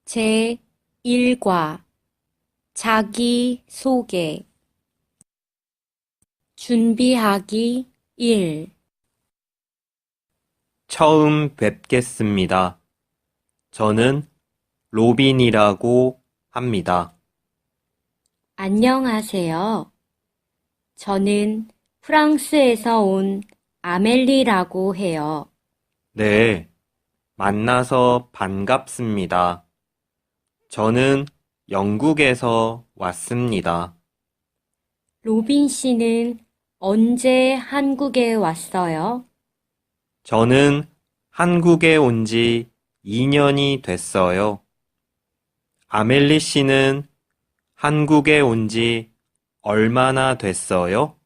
제1과 자기소개 준비하기 1 처음 뵙겠습니다. 저는 로빈이라고 합니다. 안녕하세요. 저는 프랑스에서 온 아멜리라고 해요. 네, 만나서 반갑습니다. 저는 영국에서 왔습니다. 로빈 씨는 언제 한국에 왔어요? 저는 한국에 온 지 2년이 됐어요. 아멜리 씨는 한국에 온 지 얼마나 됐어요?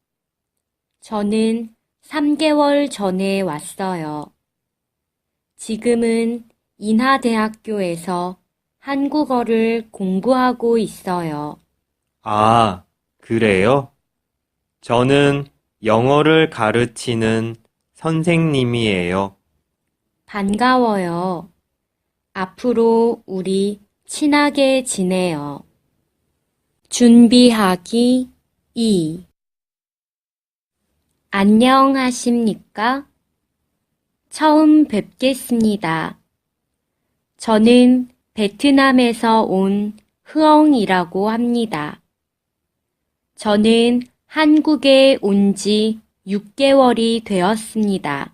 저는 3개월 전에 왔어요. 지금은 인하대학교에서 한국어를 공부하고 있어요. 아, 그래요? 저는 영어를 가르치는 선생님이에요. 반가워요. 앞으로 우리 친하게 지내요. 준비하기 2 안녕하십니까? 처음 뵙겠습니다. 저는 베트남에서 온 흐엉이라고 합니다. 저는 한국에 온 지 6개월이 되었습니다.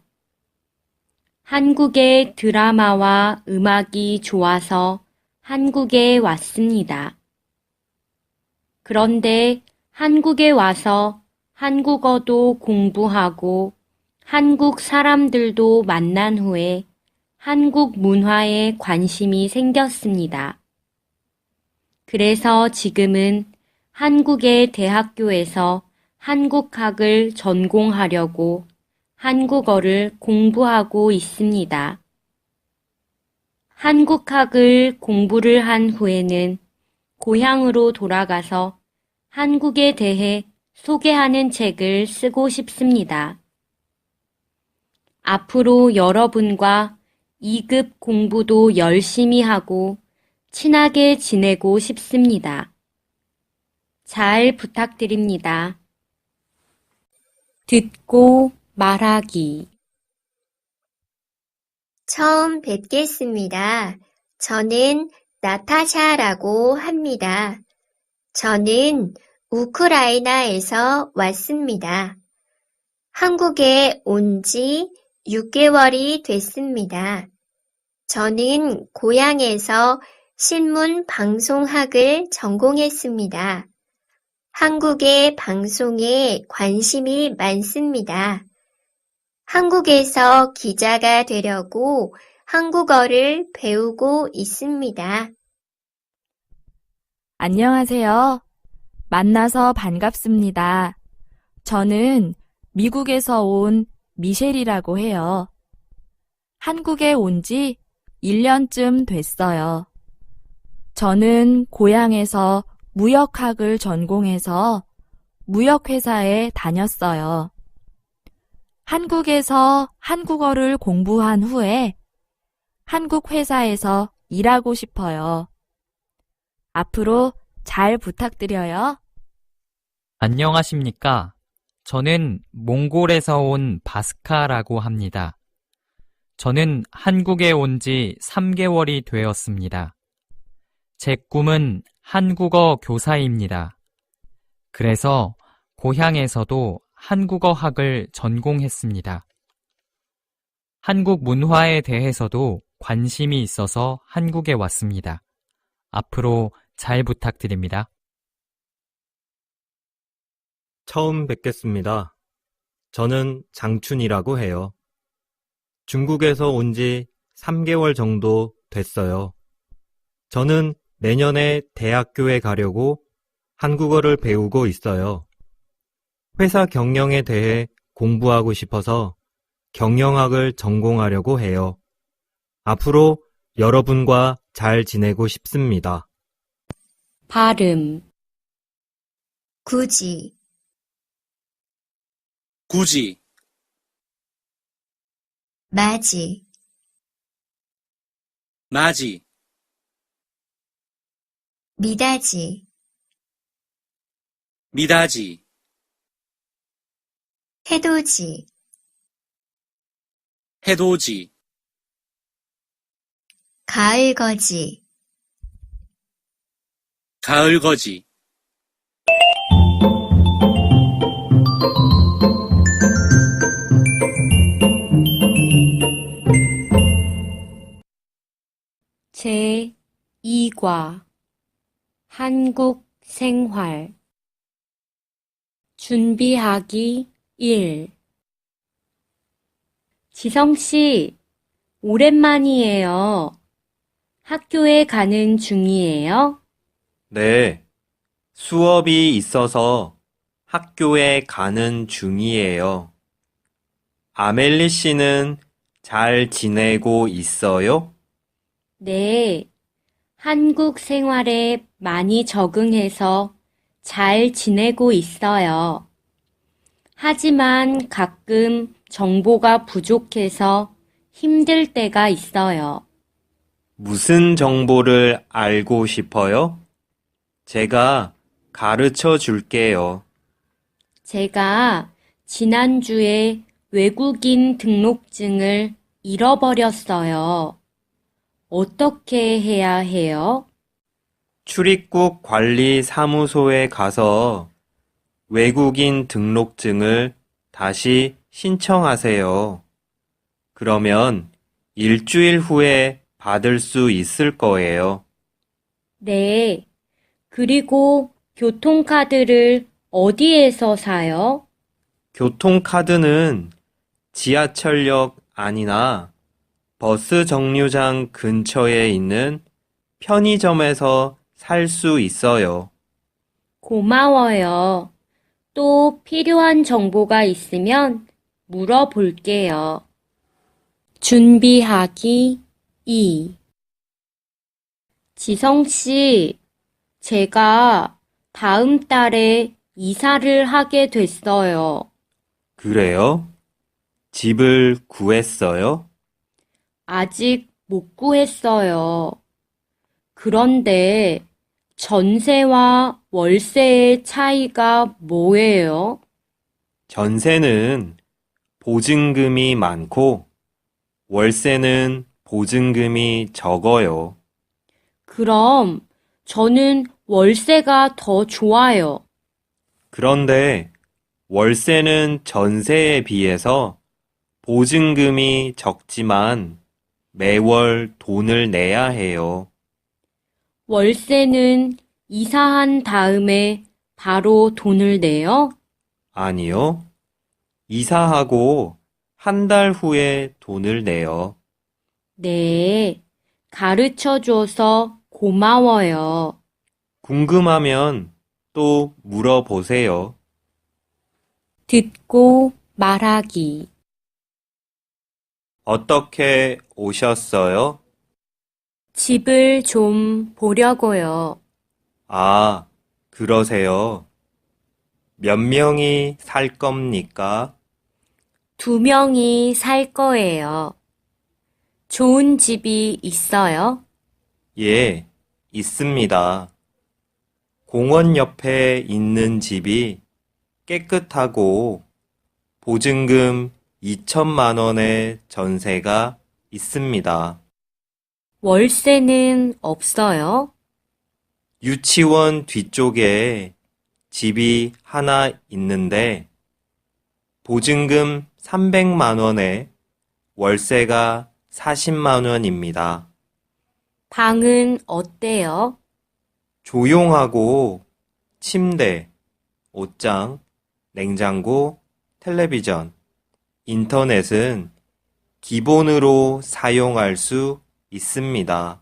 한국의 드라마와 음악이 좋아서 한국에 왔습니다. 그런데 한국에 와서 한국어도 공부하고 한국 사람들도 만난 후에 한국 문화에 관심이 생겼습니다. 그래서 지금은 한국의 대학교에서 한국학을 전공하려고 한국어를 공부하고 있습니다. 한국학을 공부를 한 후에는 고향으로 돌아가서 한국에 대해 소개하는 책을 쓰고 싶습니다. 앞으로 여러분과 2급 공부도 열심히 하고 친하게 지내고 싶습니다. 잘 부탁드립니다. 듣고 말하기 처음 뵙겠습니다. 저는 나타샤라고 합니다. 저는 우크라이나에서 왔습니다. 한국에 온 지 6개월이 됐습니다. 저는 고향에서 신문 방송학을 전공했습니다. 한국의 방송에 관심이 많습니다. 한국에서 기자가 되려고 한국어를 배우고 있습니다. 안녕하세요. 만나서 반갑습니다. 저는 미국에서 온 미셸이라고 해요. 한국에 온 지 1년쯤 됐어요. 저는 고향에서 무역학을 전공해서 무역회사에 다녔어요. 한국에서 한국어를 공부한 후에 한국 회사에서 일하고 싶어요. 앞으로 잘 부탁드려요. 안녕하십니까? 저는 몽골에서 온 바스카라고 합니다. 저는 한국에 온 지 3개월이 되었습니다. 제 꿈은 한국어 교사입니다. 그래서 고향에서도 한국어학을 전공했습니다. 한국 문화에 대해서도 관심이 있어서 한국에 왔습니다. 앞으로 잘 부탁드립니다. 처음 뵙겠습니다. 저는 장춘이라고 해요. 중국에서 온 지 3개월 정도 됐어요. 저는 내년에 대학교에 가려고 한국어를 배우고 있어요. 회사 경영에 대해 공부하고 싶어서 경영학을 전공하려고 해요. 앞으로 여러분과 잘 지내고 싶습니다. 발음 굳이 굳이, 맞이, 맞이, 미닫이, 미닫이, 해돋이, 해돋이, 가을거지, 가을거지, 제2과 한국 생활 준비하기 1 지성씨, 오랜만이에요. 학교에 가는 중이에요? 네, 수업이 있어서 학교에 가는 중이에요. 아멜리 씨는 잘 지내고 있어요? 네, 한국 생활에 많이 적응해서 잘 지내고 있어요. 하지만 가끔 정보가 부족해서 힘들 때가 있어요. 무슨 정보를 알고 싶어요? 제가 가르쳐 줄게요. 제가 지난주에 외국인 등록증을 잃어버렸어요. 어떻게 해야 해요? 출입국 관리 사무소에 가서 외국인 등록증을 다시 신청하세요. 그러면 일주일 후에 받을 수 있을 거예요. 네. 그리고 교통카드를 어디에서 사요? 교통카드는 지하철역 아니나 버스 정류장 근처에 있는 편의점에서 살 수 있어요. 고마워요. 또 필요한 정보가 있으면 물어볼게요. 준비하기 2 지성씨, 제가 다음 달에 이사를 하게 됐어요. 그래요? 집을 구했어요? 아직 못 구했어요. 그런데 전세와 월세의 차이가 뭐예요? 전세는 보증금이 많고 월세는 보증금이 적어요. 그럼 저는 월세가 더 좋아요. 그런데 월세는 전세에 비해서 보증금이 적지만 매월 돈을 내야 해요. 월세는 이사한 다음에 바로 돈을 내요? 아니요. 이사하고 한 달 후에 돈을 내요. 네, 가르쳐 줘서 고마워요. 궁금하면 또 물어보세요. 듣고 말하기. 어떻게 오셨어요? 집을 좀 보려고요. 아, 그러세요. 몇 명이 살 겁니까? 2명이 살 거예요. 좋은 집이 있어요? 예, 있습니다. 공원 옆에 있는 집이 깨끗하고 보증금 2천만 원의 전세가 있습니다. 월세는 없어요? 유치원 뒤쪽에 집이 하나 있는데 보증금 300만 원에 월세가 40만 원입니다. 방은 어때요? 조용하고 침대, 옷장, 냉장고, 텔레비전, 인터넷은 기본으로 사용할 수 있습니다.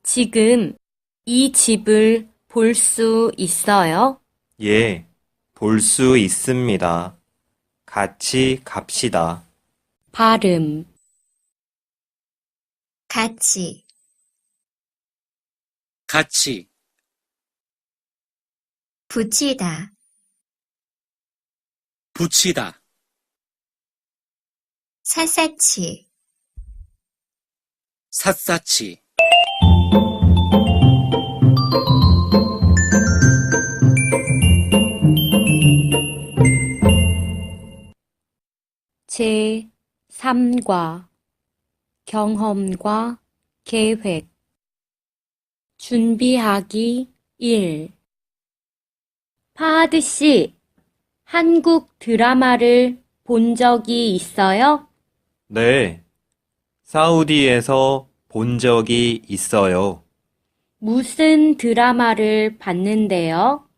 지금 이 집을 볼 수 있어요? 예, 볼 수 있습니다. 같이 갑시다. 발음. 같이, 같이, 붙이다, 붙이다, 샅샅이, 샅샅이, 제3과 경험과 계획 준비하기 1 파하드 씨, 한국 드라마를 본 적이 있어요? 네, 사우디에서 본 적이 있어요. 무슨 드라마를 봤는데요?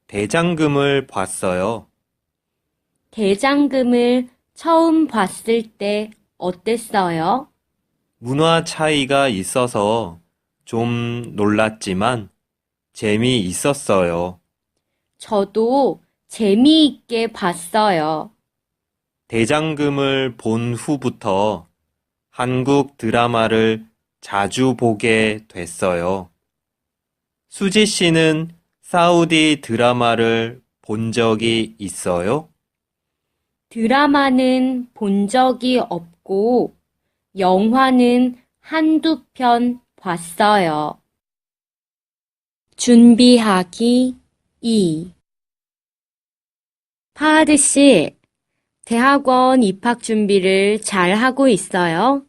대장금을 봤어요. 대장금을 처음 봤을 때 어땠어요? 문화 차이가 있어서 좀 놀랐지만 재미있었어요. 저도 재미있게 봤어요. 대장금을 본 후부터 한국 드라마를 자주 보게 됐어요. 수지 씨는 사우디 드라마를 본 적이 있어요? 드라마는 본 적이 없고 영화는 한두 편 봤어요. 준비하기 2 파하드 씨, 대학원 입학 준비를 잘 하고 있어요?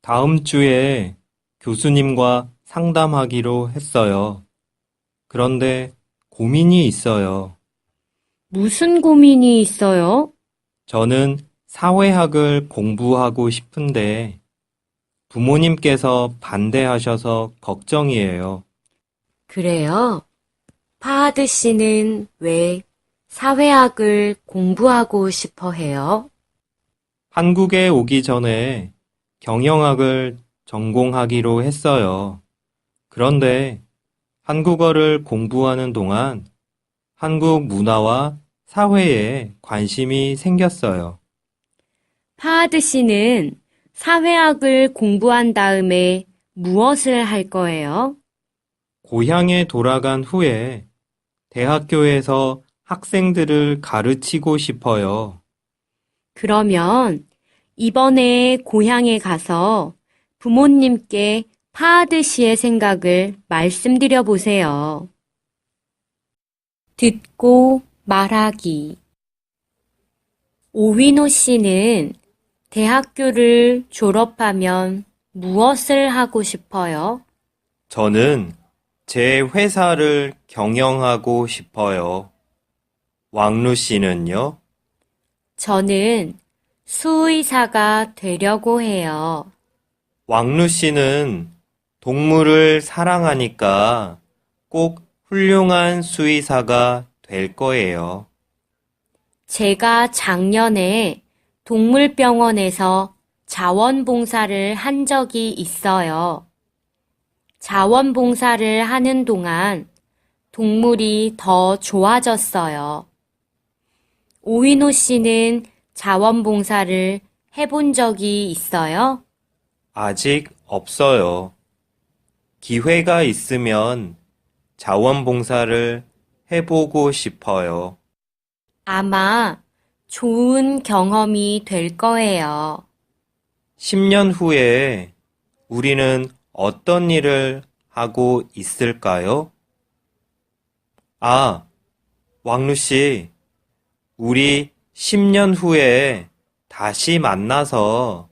다음 주에 교수님과 상담하기로 했어요. 그런데 고민이 있어요. 무슨 고민이 있어요? 저는 사회학을 공부하고 싶은데 부모님께서 반대하셔서 걱정이에요. 그래요? 파하드 씨는 왜 사회학을 공부하고 싶어 해요? 한국에 오기 전에 경영학을 전공하기로 했어요. 그런데 한국어를 공부하는 동안 한국 문화와 사회에 관심이 생겼어요. 파하드 씨는 사회학을 공부한 다음에 무엇을 할 거예요? 고향에 돌아간 후에 대학교에서 학생들을 가르치고 싶어요. 그러면 이번에 고향에 가서 부모님께 파하드 씨의 생각을 말씀드려 보세요. 듣고 말하기. 오위노 씨는 대학교를 졸업하면 무엇을 하고 싶어요? 저는 제 회사를 경영하고 싶어요. 왕루 씨는요? 저는 수의사가 되려고 해요. 왕루 씨는 동물을 사랑하니까 꼭 훌륭한 수의사가 될 거예요. 제가 작년에 동물병원에서 자원봉사를 한 적이 있어요. 자원봉사를 하는 동안 동물이 더 좋아졌어요. 오위노 씨는 자원봉사를 해본 적이 있어요? 아직 없어요. 기회가 있으면 자원봉사를 해보고 싶어요. 아마 좋은 경험이 될 거예요. 10년 후에 우리는 어떤 일을 하고 있을까요? 아, 왕루 씨, 우리 10년 후에 다시 만나서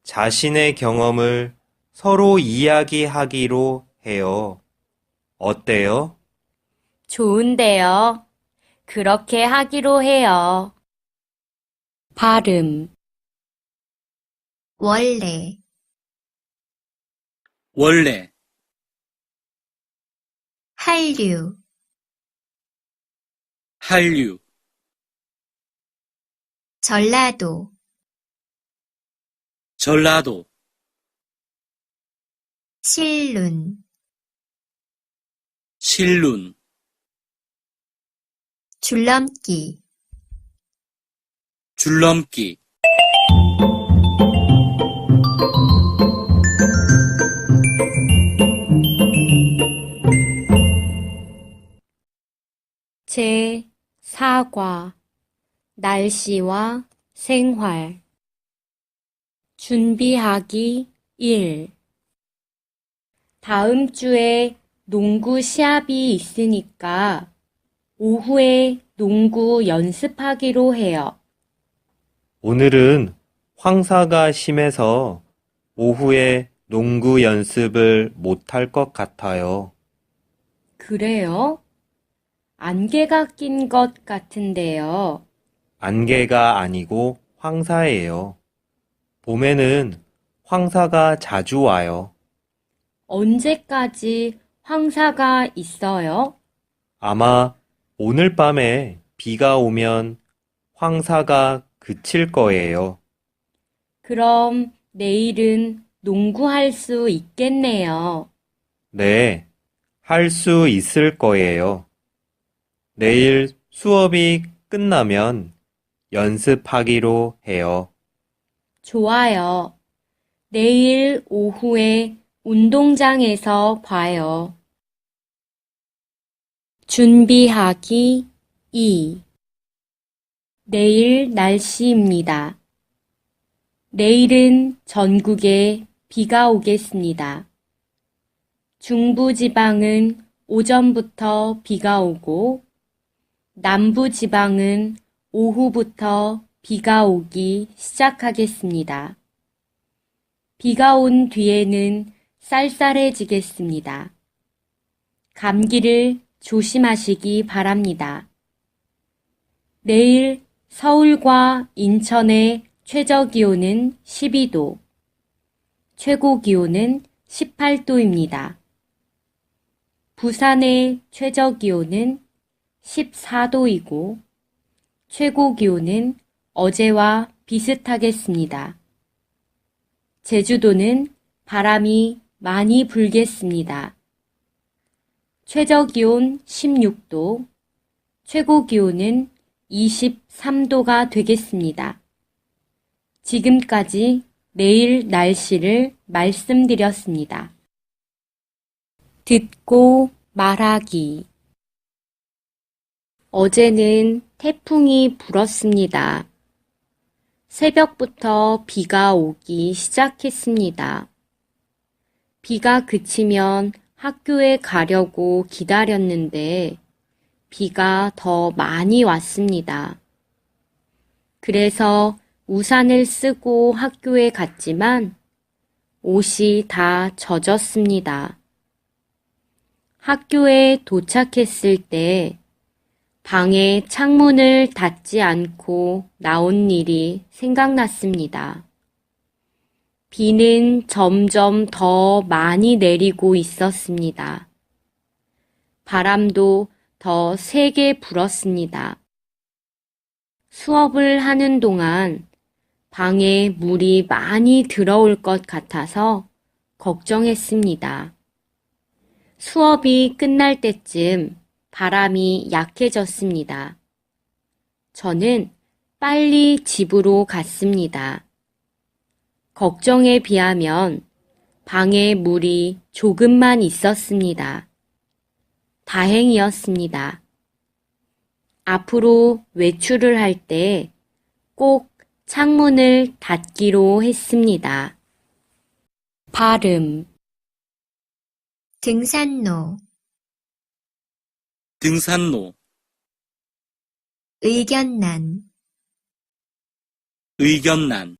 자신의 경험을 서로 이야기하기로 해요. 어때요? 좋은데요. 그렇게 하기로 해요. 발음, 원래, 원래, 한류, 한류, 전라도, 전라도, 실눈, 실눈, 줄넘기, 줄넘기, 제4과 날씨와 생활 준비하기 1. 다음 주에 농구 시합이 있으니까 오후에 농구 연습하기로 해요. 오늘은 황사가 심해서 오후에 농구 연습을 못할 것 같아요. 그래요? 안개가 낀 것 같은데요. 안개가 아니고 황사예요. 봄에는 황사가 자주 와요. 언제까지 황사가 있어요? 아마 오늘 밤에 비가 오면 황사가 그칠 거예요. 그럼 내일은 농구할 수 있겠네요. 네, 할 수 있을 거예요. 내일 수업이 끝나면 연습하기로 해요. 좋아요. 내일 오후에 운동장에서 봐요. 준비하기 2. 내일 날씨입니다. 내일은 전국에 비가 오겠습니다. 중부지방은 오전부터 비가 오고 남부지방은 오후부터 비가 오기 시작하겠습니다. 비가 온 뒤에는 쌀쌀해지겠습니다. 감기를 조심하시기 바랍니다. 내일 서울과 인천의 최저기온은 12도, 최고기온은 18도입니다. 부산의 최저기온은 14도이고 최고기온은 어제와 비슷하겠습니다. 제주도는 바람이 많이 불겠습니다. 최저기온 16도, 최고기온은 23도가 되겠습니다. 지금까지 내일 날씨를 말씀드렸습니다. 듣고 말하기. 어제는 태풍이 불었습니다. 새벽부터 비가 오기 시작했습니다. 비가 그치면 학교에 가려고 기다렸는데 비가 더 많이 왔습니다. 그래서 우산을 쓰고 학교에 갔지만 옷이 다 젖었습니다. 학교에 도착했을 때 방에 창문을 닫지 않고 나온 일이 생각났습니다. 비는 점점 더 많이 내리고 있었습니다. 바람도 더 세게 불었습니다. 수업을 하는 동안 방에 물이 많이 들어올 것 같아서 걱정했습니다. 수업이 끝날 때쯤 바람이 약해졌습니다. 저는 빨리 집으로 갔습니다. 걱정에 비하면 방에 물이 조금만 있었습니다. 다행이었습니다. 앞으로 외출을 할 때 꼭 창문을 닫기로 했습니다. 발음. 등산로, 등산로, 의견난, 의견난,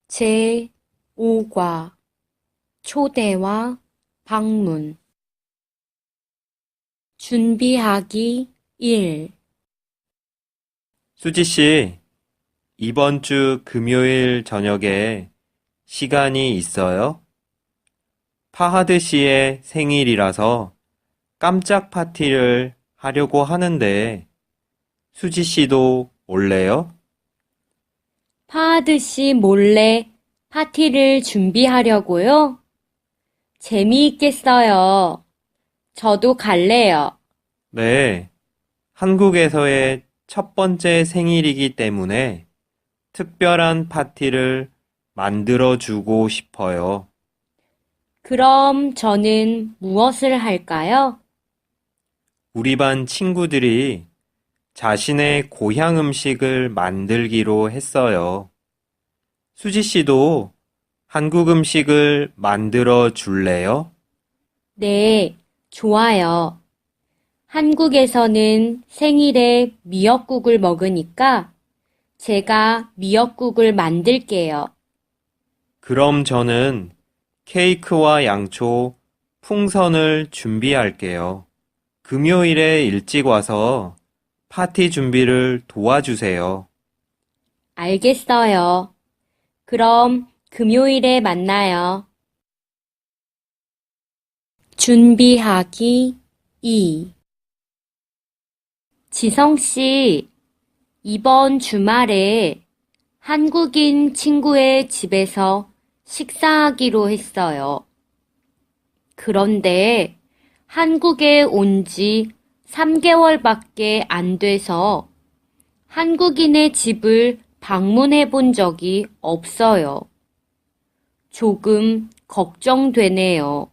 제5과 초대와 방문. 준비하기 1. 수지 씨, 이번 주 금요일 저녁에 시간이 있어요? 파하드 씨의 생일이라서 깜짝 파티를 하려고 하는데 수지 씨도 올래요? 파하드 씨 몰래 파티를 준비하려고요? 재미있겠어요. 저도 갈래요. 네, 한국에서의 첫 번째 생일이기 때문에 특별한 파티를 만들어주고 싶어요. 그럼 저는 무엇을 할까요? 우리 반 친구들이 자신의 고향 음식을 만들기로 했어요. 수지 씨도 한국 음식을 만들어 줄래요? 네, 좋아요. 한국에서는 생일에 미역국을 먹으니까 제가 미역국을 만들게요. 그럼 저는 케이크와 양초, 풍선을 준비할게요. 금요일에 일찍 와서 파티 준비를 도와주세요. 알겠어요. 그럼 금요일에 만나요. 준비하기 2. 지성 씨, 이번 주말에 한국인 친구의 집에서 식사하기로 했어요. 그런데 한국에 온 지 3개월밖에 안 돼서 한국인의 집을 방문해 본 적이 없어요. 조금 걱정되네요.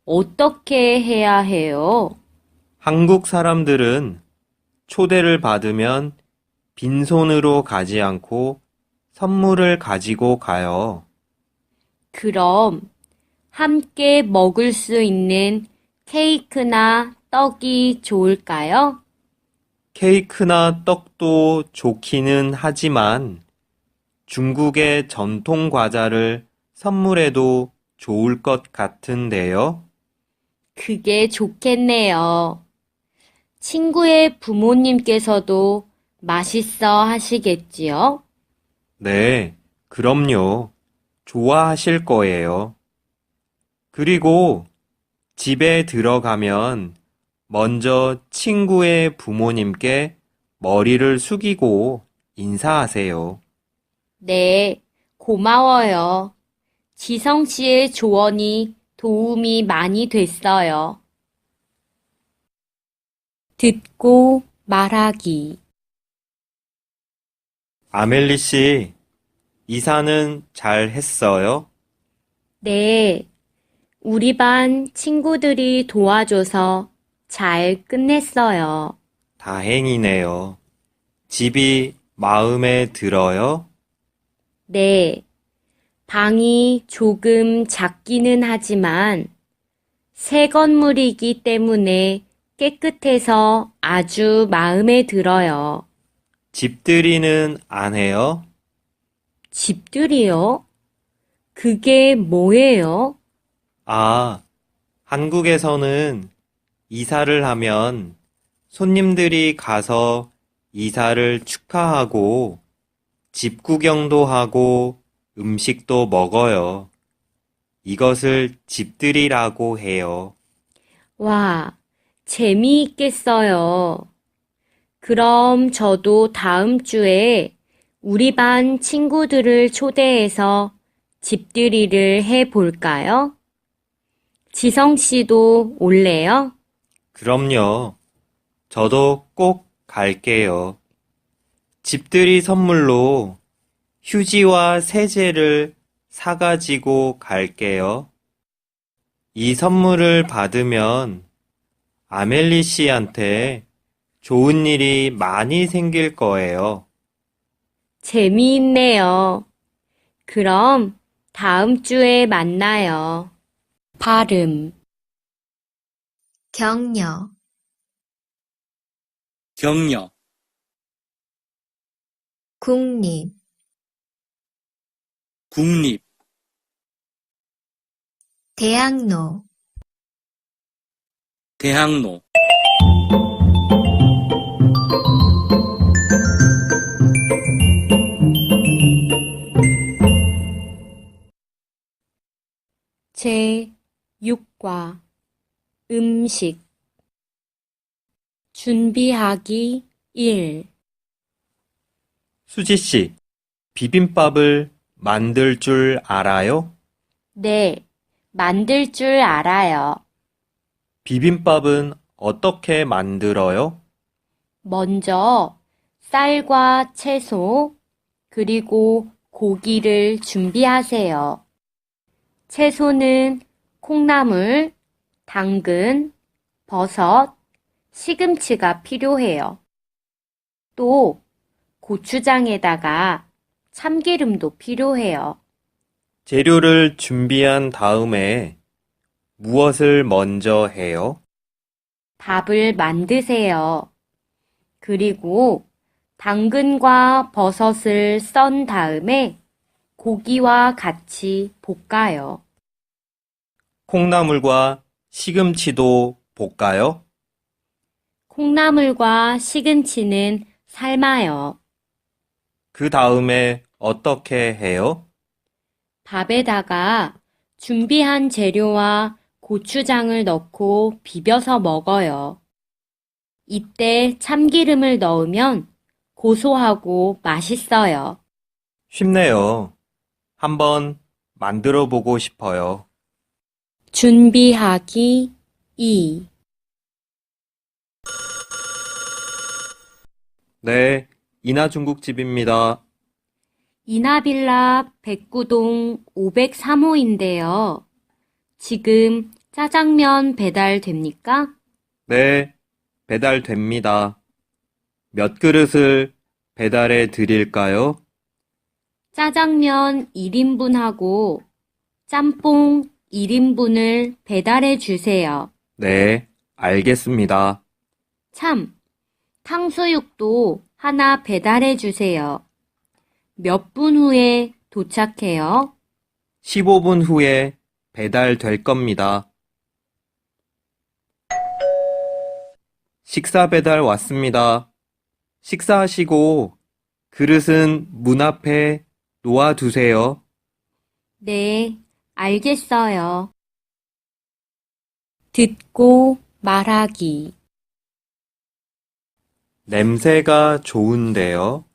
어떻게 해야 해요? 한국 사람들은 초대를 받으면 빈손으로 가지 않고 선물을 가지고 가요. 그럼 함께 먹을 수 있는 케이크나 떡이 좋을까요? 케이크나 떡도 좋기는 하지만 중국의 전통 과자를 선물해도 좋을 것 같은데요. 그게 좋겠네요. 친구의 부모님께서도 맛있어 하시겠지요? 네, 그럼요. 좋아하실 거예요. 그리고 집에 들어가면 먼저 친구의 부모님께 머리를 숙이고 인사하세요. 네, 고마워요. 지성 씨의 조언이 도움이 많이 됐어요. 듣고 말하기. 아멜리 씨, 이사는 잘 했어요? 네, 우리 반 친구들이 도와줘서 잘 끝냈어요. 다행이네요. 집이 마음에 들어요? 네, 방이 조금 작기는 하지만 새 건물이기 때문에 깨끗해서 아주 마음에 들어요. 집들이는 안 해요? 집들이요? 그게 뭐예요? 아, 한국에서는 이사를 하면 손님들이 가서 이사를 축하하고 집 구경도 하고 음식도 먹어요. 이것을 집들이라고 해요. 와, 재미있겠어요. 그럼 저도 다음 주에 우리 반 친구들을 초대해서 집들이를 해 볼까요? 지성 씨도 올래요? 그럼요. 저도 꼭 갈게요. 집들이 선물로 휴지와 세제를 사가지고 갈게요. 이 선물을 받으면 아멜리 씨한테 좋은 일이 많이 생길 거예요. 재미있네요. 그럼 다음 주에 만나요. 발음, 격려, 격려, 국립, 국립, 대학로, 대학로, 제6과 음식 준비하기 1. 수지 씨, 비빔밥을 만들 줄 알아요? 네, 만들 줄 알아요. 비빔밥은 어떻게 만들어요? 먼저 쌀과 채소, 그리고 고기를 준비하세요. 채소는 콩나물, 당근, 버섯, 시금치가 필요해요. 또 고추장에다가 참기름도 필요해요. 재료를 준비한 다음에 무엇을 먼저 해요? 밥을 만드세요. 그리고 당근과 버섯을 썬 다음에 고기와 같이 볶아요. 콩나물과 시금치도 볶아요? 콩나물과 시금치는 삶아요. 그 다음에 어떻게 해요? 밥에다가 준비한 재료와 고추장을 넣고 비벼서 먹어요. 이때 참기름을 넣으면 고소하고 맛있어요. 쉽네요. 한번 만들어 보고 싶어요. 준비하기 2. 네, 이나중국집입니다. 이나빌라 백구동 503호인데요. 지금 짜장면 배달됩니까? 네, 배달됩니다. 몇 그릇을 배달해 드릴까요? 짜장면 1인분하고 짬뽕 1인분을 배달해 주세요. 네, 알겠습니다. 참, 탕수육도 하나 배달해 주세요. 몇 분 후에 도착해요? 15분 후에 배달될 겁니다. 식사 배달 왔습니다. 식사하시고 그릇은 문 앞에 놓아두세요. 네, 알겠어요. 듣고 말하기. 냄새가 좋은데요.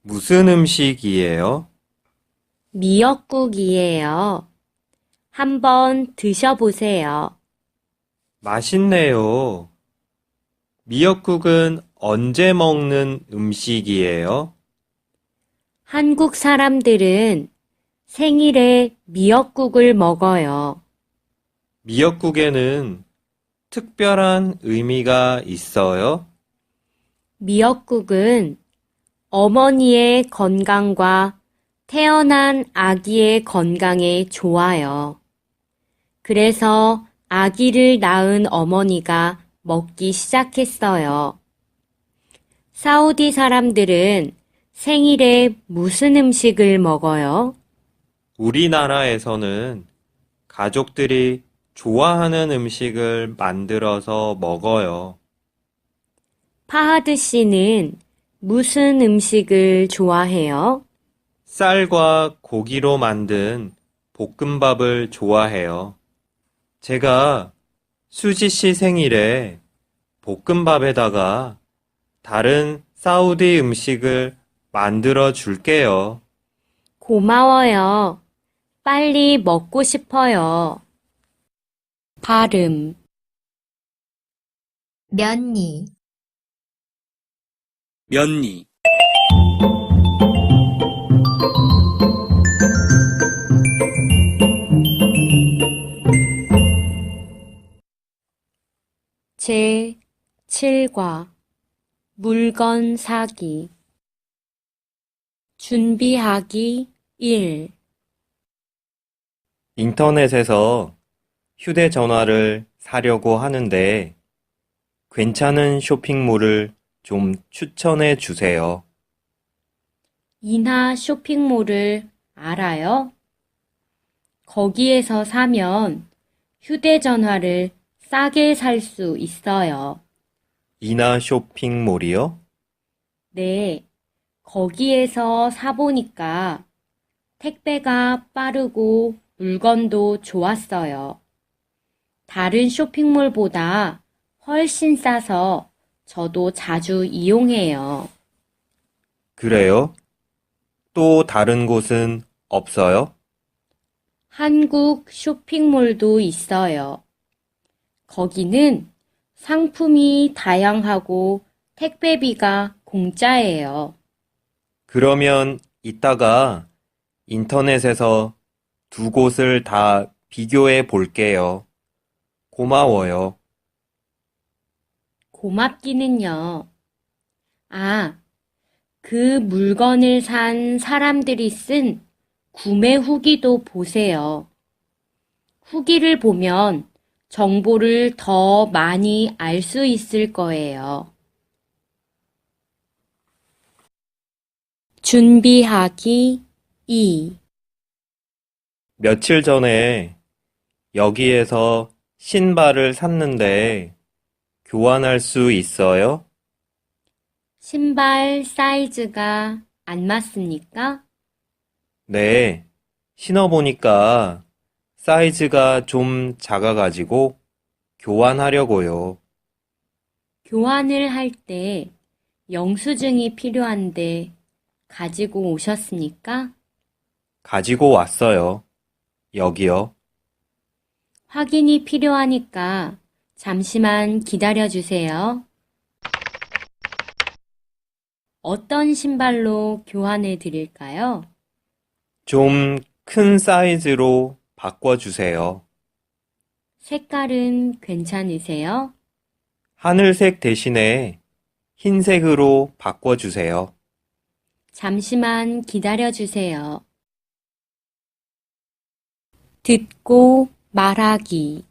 무슨 음식이에요? 미역국이에요. 한번 드셔보세요. 맛있네요. 미역국은 언제 먹는 음식이에요? 한국 사람들은 생일에 미역국을 먹어요. 미역국에는 특별한 의미가 있어요? 미역국은 어머니의 건강과 태어난 아기의 건강에 좋아요. 그래서 아기를 낳은 어머니가 먹기 시작했어요. 사우디 사람들은 생일에 무슨 음식을 먹어요? 우리나라에서는 가족들이 좋아하는 음식을 만들어서 먹어요. 파하드 씨는 무슨 음식을 좋아해요? 쌀과 고기로 만든 볶음밥을 좋아해요. 제가 수지 씨 생일에 볶음밥에다가 다른 사우디 음식을 만들어 줄게요. 고마워요. 빨리 먹고 싶어요. 발음. 면니, 면니, 제 7과 물건 사기. 준비하기 1. 인터넷에서 휴대전화를 사려고 하는데 괜찮은 쇼핑몰을 좀 추천해 주세요. 이나 쇼핑몰을 알아요? 거기에서 사면 휴대전화를 싸게 살 수 있어요. 이나 쇼핑몰이요? 네, 거기에서 사보니까 택배가 빠르고 물건도 좋았어요. 다른 쇼핑몰보다 훨씬 싸서 저도 자주 이용해요. 그래요? 또 다른 곳은 없어요? 한국 쇼핑몰도 있어요. 거기는 상품이 다양하고 택배비가 공짜예요. 그러면 이따가 인터넷에서 두 곳을 다 비교해 볼게요. 고마워요. 고맙기는요. 아, 그 물건을 산 사람들이 쓴 구매 후기도 보세요. 후기를 보면 정보를 더 많이 알 수 있을 거예요. 준비하기 2. 며칠 전에 여기에서 신발을 샀는데 교환할 수 있어요? 신발 사이즈가 안 맞습니까? 네, 신어보니까 사이즈가 좀 작아가지고 교환하려고요. 교환을 할 때 영수증이 필요한데 가지고 오셨습니까? 가지고 왔어요. 여기요. 확인이 필요하니까 잠시만 기다려 주세요. 어떤 신발로 교환해 드릴까요? 좀 큰 사이즈로 바꿔주세요. 색깔은 괜찮으세요? 하늘색 대신에 흰색으로 바꿔주세요. 잠시만 기다려 주세요. 듣고 말하기.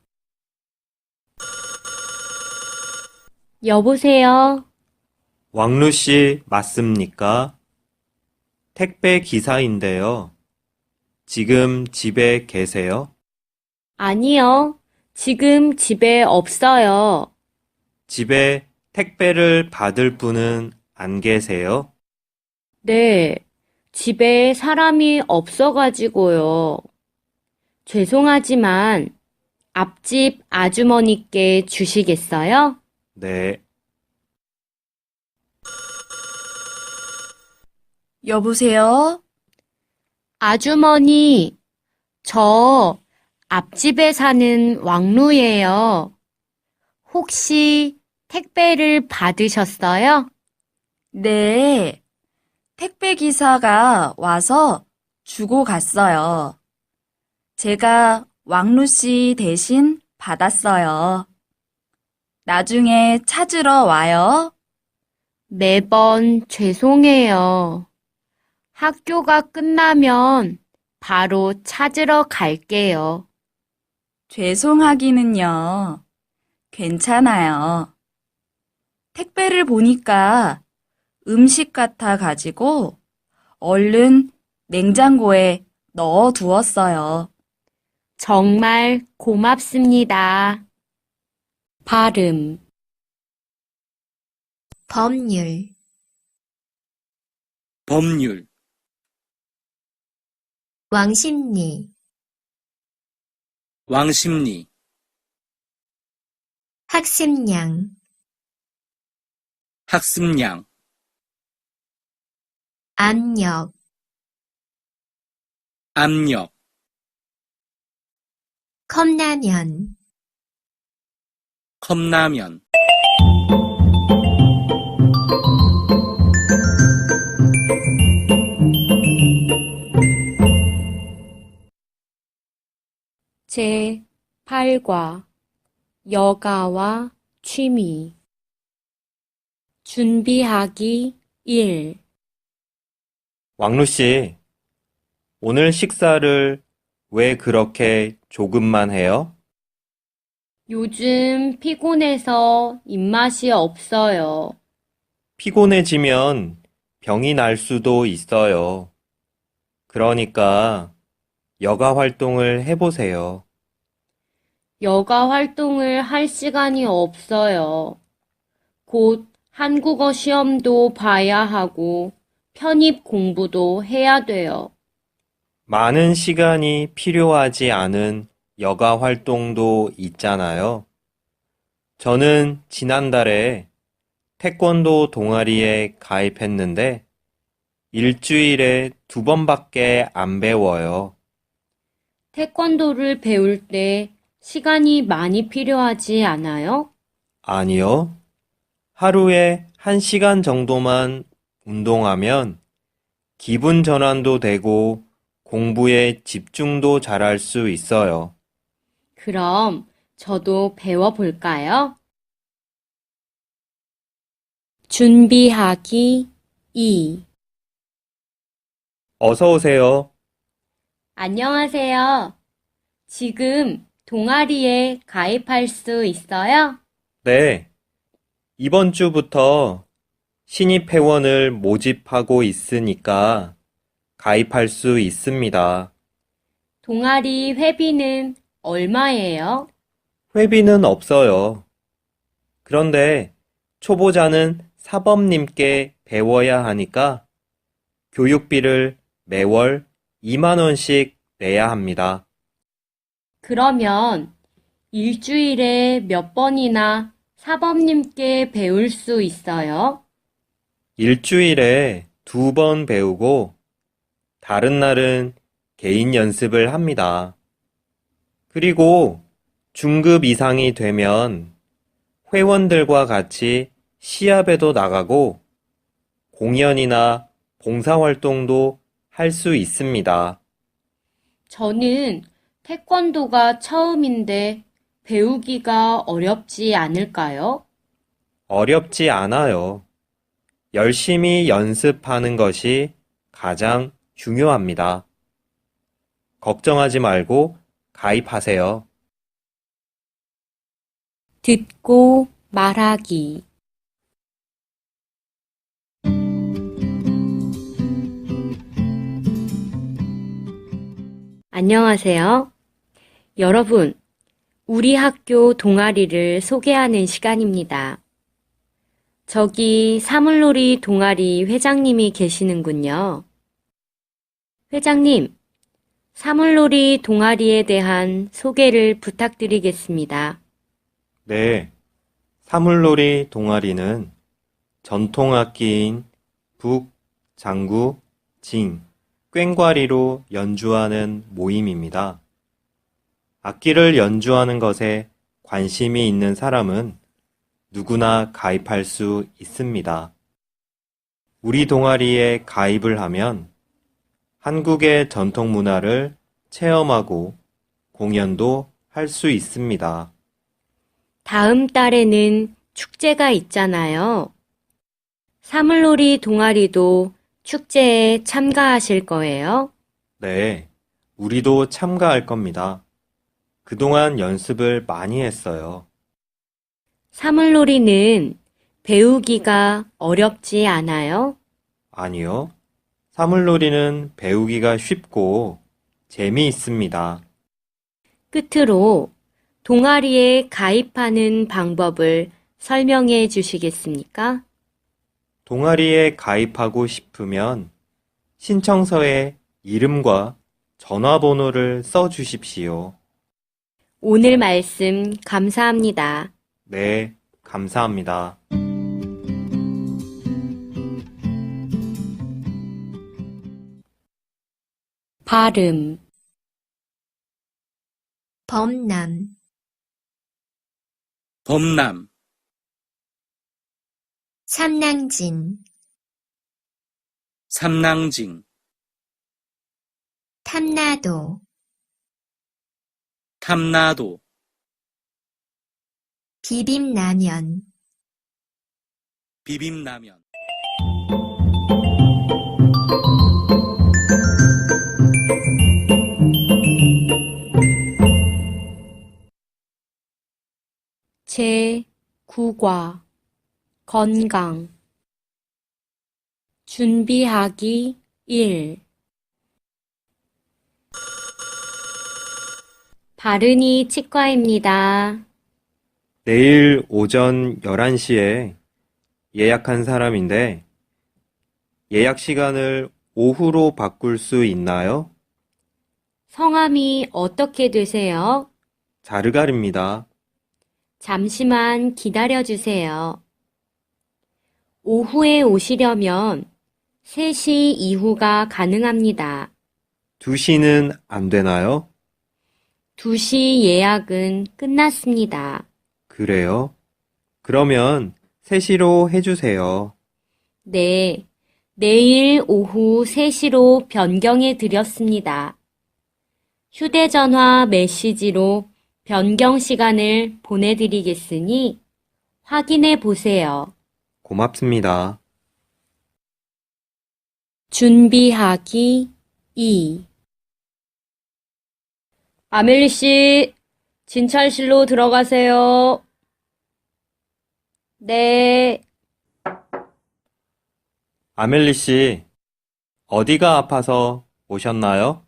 여보세요? 왕루 씨 맞습니까? 택배 기사인데요. 지금 집에 계세요? 아니요. 지금 집에 없어요. 집에 택배를 받을 분은 안 계세요? 네. 집에 사람이 없어가지고요. 죄송하지만 앞집 아주머니께 주시겠어요? 네. 여보세요? 아주머니, 저 앞집에 사는 왕루예요. 혹시 택배를 받으셨어요? 네. 택배 기사가 와서 주고 갔어요. 제가 왕루 씨 대신 받았어요. 나중에 찾으러 와요. 매번 죄송해요. 학교가 끝나면 바로 찾으러 갈게요. 죄송하기는요. 괜찮아요. 택배를 보니까 음식 같아 가지고 얼른 냉장고에 넣어 두었어요. 정말 고맙습니다. 발음. 법률, 법률, 왕십리, 왕십리, 학습량, 학습량, 압력, 압력, 컵라면, 컵라면, 제8과 여가와 취미. 준비하기 1. 왕루 씨, 오늘 식사를 왜 그렇게 조금만 해요? 요즘 피곤해서 입맛이 없어요. 피곤해지면 병이 날 수도 있어요. 그러니까 여가 활동을 해보세요. 여가 활동을 할 시간이 없어요. 곧 한국어 시험도 봐야 하고 편입 공부도 해야 돼요. 많은 시간이 필요하지 않은 여가 활동도 있잖아요. 저는 지난달에 태권도 동아리에 가입했는데 일주일에 2번밖에 안 배워요. 태권도를 배울 때 시간이 많이 필요하지 않아요? 아니요. 하루에 1시간 정도만 운동하면 기분 전환도 되고 공부에 집중도 잘할 수 있어요. 그럼 저도 배워볼까요? 준비하기 2. 어서 오세요. 안녕하세요. 지금 동아리에 가입할 수 있어요? 네. 이번 주부터 신입 회원을 모집하고 있으니까 가입할 수 있습니다. 동아리 회비는 얼마예요? 회비는 없어요. 그런데 초보자는 사범님께 배워야 하니까 교육비를 매월 2만 원씩 내야 합니다. 그러면 일주일에 몇 번이나 사범님께 배울 수 있어요? 일주일에 2번 배우고 다른 날은 개인 연습을 합니다. 그리고 중급 이상이 되면 회원들과 같이 시합에도 나가고 공연이나 봉사활동도 할 수 있습니다. 저는 태권도가 처음인데 배우기가 어렵지 않을까요? 어렵지 않아요. 열심히 연습하는 것이 가장 중요합니다. 걱정하지 말고 가입하세요. 듣고 말하기. 안녕하세요. 여러분, 우리 학교 동아리를 소개하는 시간입니다. 저기 사물놀이 동아리 회장님이 계시는군요. 회장님, 사물놀이 동아리에 대한 소개를 부탁드리겠습니다. 네, 사물놀이 동아리는 전통악기인 북, 장구, 징, 꽹과리로 연주하는 모임입니다. 악기를 연주하는 것에 관심이 있는 사람은 누구나 가입할 수 있습니다. 우리 동아리에 가입을 하면 한국의 전통 문화를 체험하고 공연도 할 수 있습니다. 다음 달에는 축제가 있잖아요. 사물놀이 동아리도 축제에 참가하실 거예요? 네, 우리도 참가할 겁니다. 그동안 연습을 많이 했어요. 사물놀이는 배우기가 어렵지 않아요? 아니요, 사물놀이는 배우기가 쉽고 재미있습니다. 끝으로 동아리에 가입하는 방법을 설명해 주시겠습니까? 동아리에 가입하고 싶으면 신청서에 이름과 전화번호를 써 주십시오. 오늘 말씀 감사합니다. 네, 감사합니다. 발음, 범람, 범람, 삼낭진, 삼낭징, 탐나도, 탐나도, 비빔라면, 비빔라면, 제9과 건강 준비하기 1 바른이 치과입니다. 내일 오전 11시에 예약한 사람인데 예약 시간을 오후로 바꿀 수 있나요? 성함이 어떻게 되세요? 자르갈입니다. 잠시만 기다려주세요. 오후에 오시려면 3시 이후가 가능합니다. 2시는 안 되나요? 2시 예약은 끝났습니다. 그래요? 그러면 3시로 해주세요. 네, 내일 오후 3시로 변경해 드렸습니다. 휴대전화 메시지로 변경 시간을 보내드리겠으니 확인해 보세요. 고맙습니다. 준비하기 2. 아멜리 씨, 진찰실로 들어가세요. 네. 아멜리 씨, 어디가 아파서 오셨나요?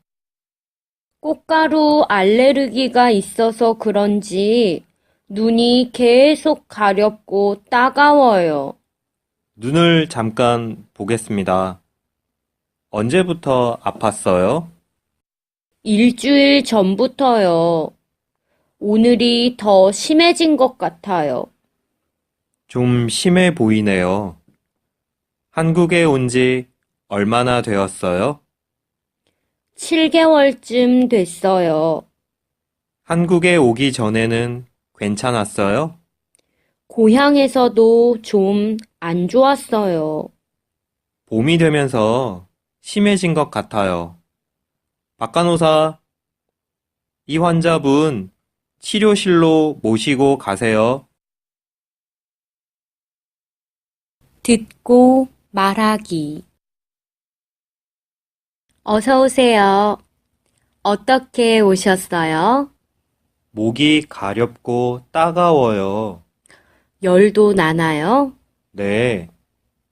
꽃가루 알레르기가 있어서 그런지 눈이 계속 가렵고 따가워요. 눈을 잠깐 보겠습니다. 언제부터 아팠어요? 일주일 전부터요. 오늘이 더 심해진 것 같아요. 좀 심해 보이네요. 한국에 온 지 얼마나 되었어요? 7개월쯤 됐어요. 한국에 오기 전에는 괜찮았어요? 고향에서도 좀 안 좋았어요. 봄이 되면서 심해진 것 같아요. 박간호사, 이 환자분 치료실로 모시고 가세요. 듣고 말하기. 어서 오세요. 어떻게 오셨어요? 목이 가렵고 따가워요. 열도 나나요? 네,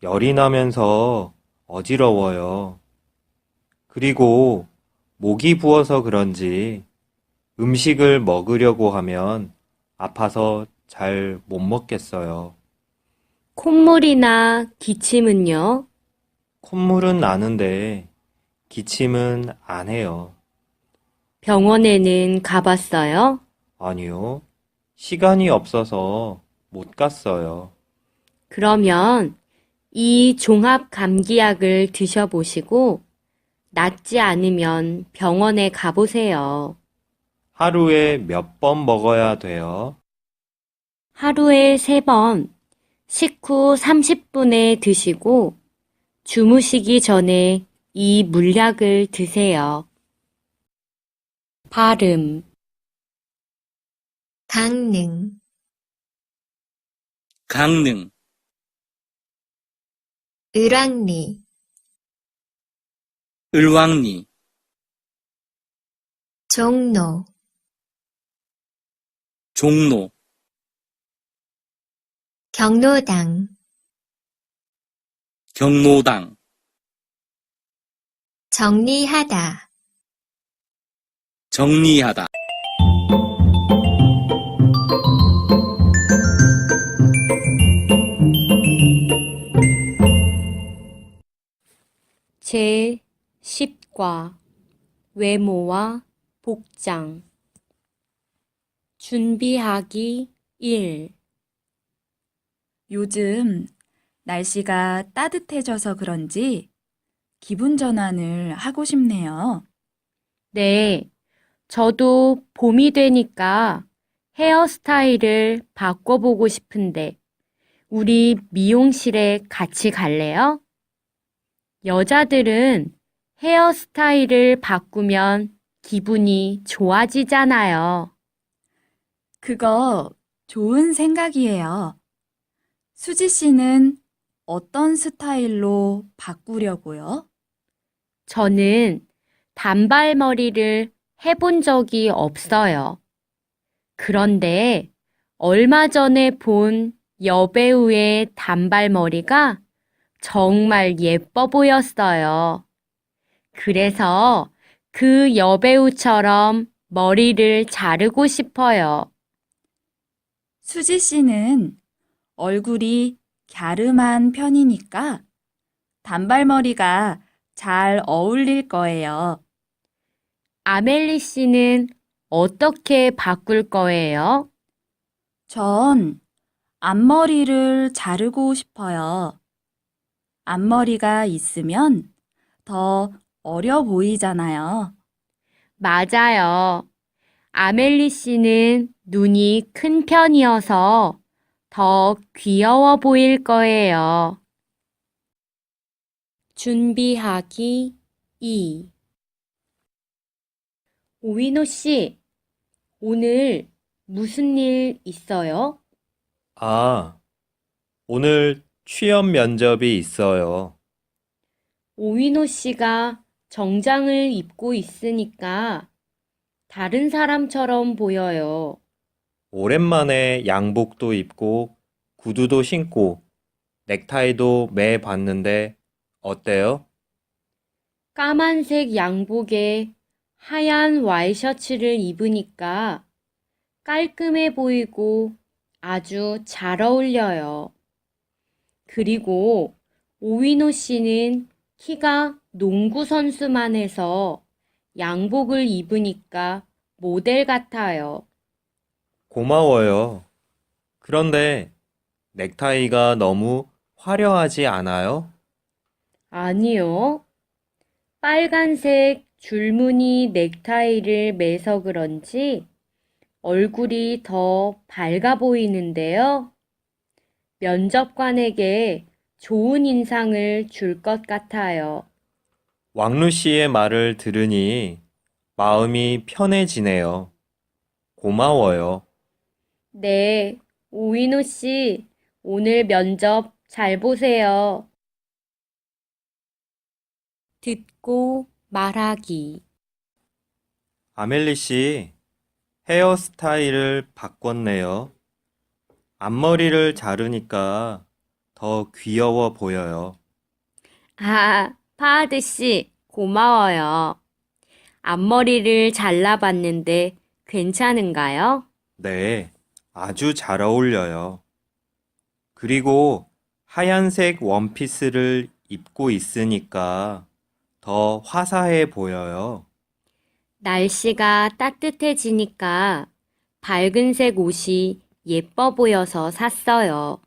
열이 나면서 어지러워요. 그리고 목이 부어서 그런지 음식을 먹으려고 하면 아파서 잘 못 먹겠어요. 콧물이나 기침은요? 콧물은 나는데 기침은 안 해요. 병원에는 가봤어요? 아니요, 시간이 없어서 못 갔어요. 그러면 이 종합 감기약을 드셔보시고 낫지 않으면 병원에 가보세요. 하루에 몇 번 먹어야 돼요? 하루에 3번, 식후 30분에 드시고 주무시기 전에 이 물약을 드세요. 발음, 강릉, 강릉, 을왕리, 을왕리, 종로, 종로, 경로당, 경로당, 정리하다, 정리하다. 제10과 외모와 복장 준비하기 1. 요즘 날씨가 따뜻해져서 그런지 기분 전환을 하고 싶네요. 네, 저도 봄이 되니까 헤어스타일을 바꿔보고 싶은데 우리 미용실에 같이 갈래요? 여자들은 헤어스타일을 바꾸면 기분이 좋아지잖아요. 그거 좋은 생각이에요. 수지 씨는 어떤 스타일로 바꾸려고요? 저는 단발머리를 해본 적이 없어요. 그런데 얼마 전에 본 여배우의 단발머리가 정말 예뻐 보였어요. 그래서 그 여배우처럼 머리를 자르고 싶어요. 수지 씨는 얼굴이 갸름한 편이니까 단발머리가 잘 어울릴 거예요. 아멜리 씨는 어떻게 바꿀 거예요? 전 앞머리를 자르고 싶어요. 앞머리가 있으면 더 어려 보이잖아요. 맞아요. 아멜리 씨는 눈이 큰 편이어서 더 귀여워 보일 거예요. 준비하기 2. 오이노 씨, 오늘 무슨 일 있어요? 아, 오늘 취업 면접이 있어요. 오이노 씨가 정장을 입고 있으니까 다른 사람처럼 보여요. 오랜만에 양복도 입고 구두도 신고 넥타이도 매 봤는데 어때요? 까만색 양복에 하얀 와이셔츠를 입으니까 깔끔해 보이고 아주 잘 어울려요. 그리고 오이노 씨는 키가 농구 선수만 해서 양복을 입으니까 모델 같아요. 고마워요. 그런데 넥타이가 너무 화려하지 않아요? 아니요. 빨간색 줄무늬 넥타이를 매서 그런지 얼굴이 더 밝아 보이는데요. 면접관에게 좋은 인상을 줄 것 같아요. 왕루 씨의 말을 들으니 마음이 편해지네요. 고마워요. 네, 오이노 씨, 오늘 면접 잘 보세요. 듣고 말하기. 아멜리 씨, 헤어스타일을 바꿨네요. 앞머리를 자르니까 더 귀여워 보여요. 아, 파하드 씨, 고마워요. 앞머리를 잘라봤는데 괜찮은가요? 네, 아주 잘 어울려요. 그리고 하얀색 원피스를 입고 있으니까 더 화사해 보여요. 날씨가 따뜻해지니까 밝은색 옷이 예뻐 보여서 샀어요.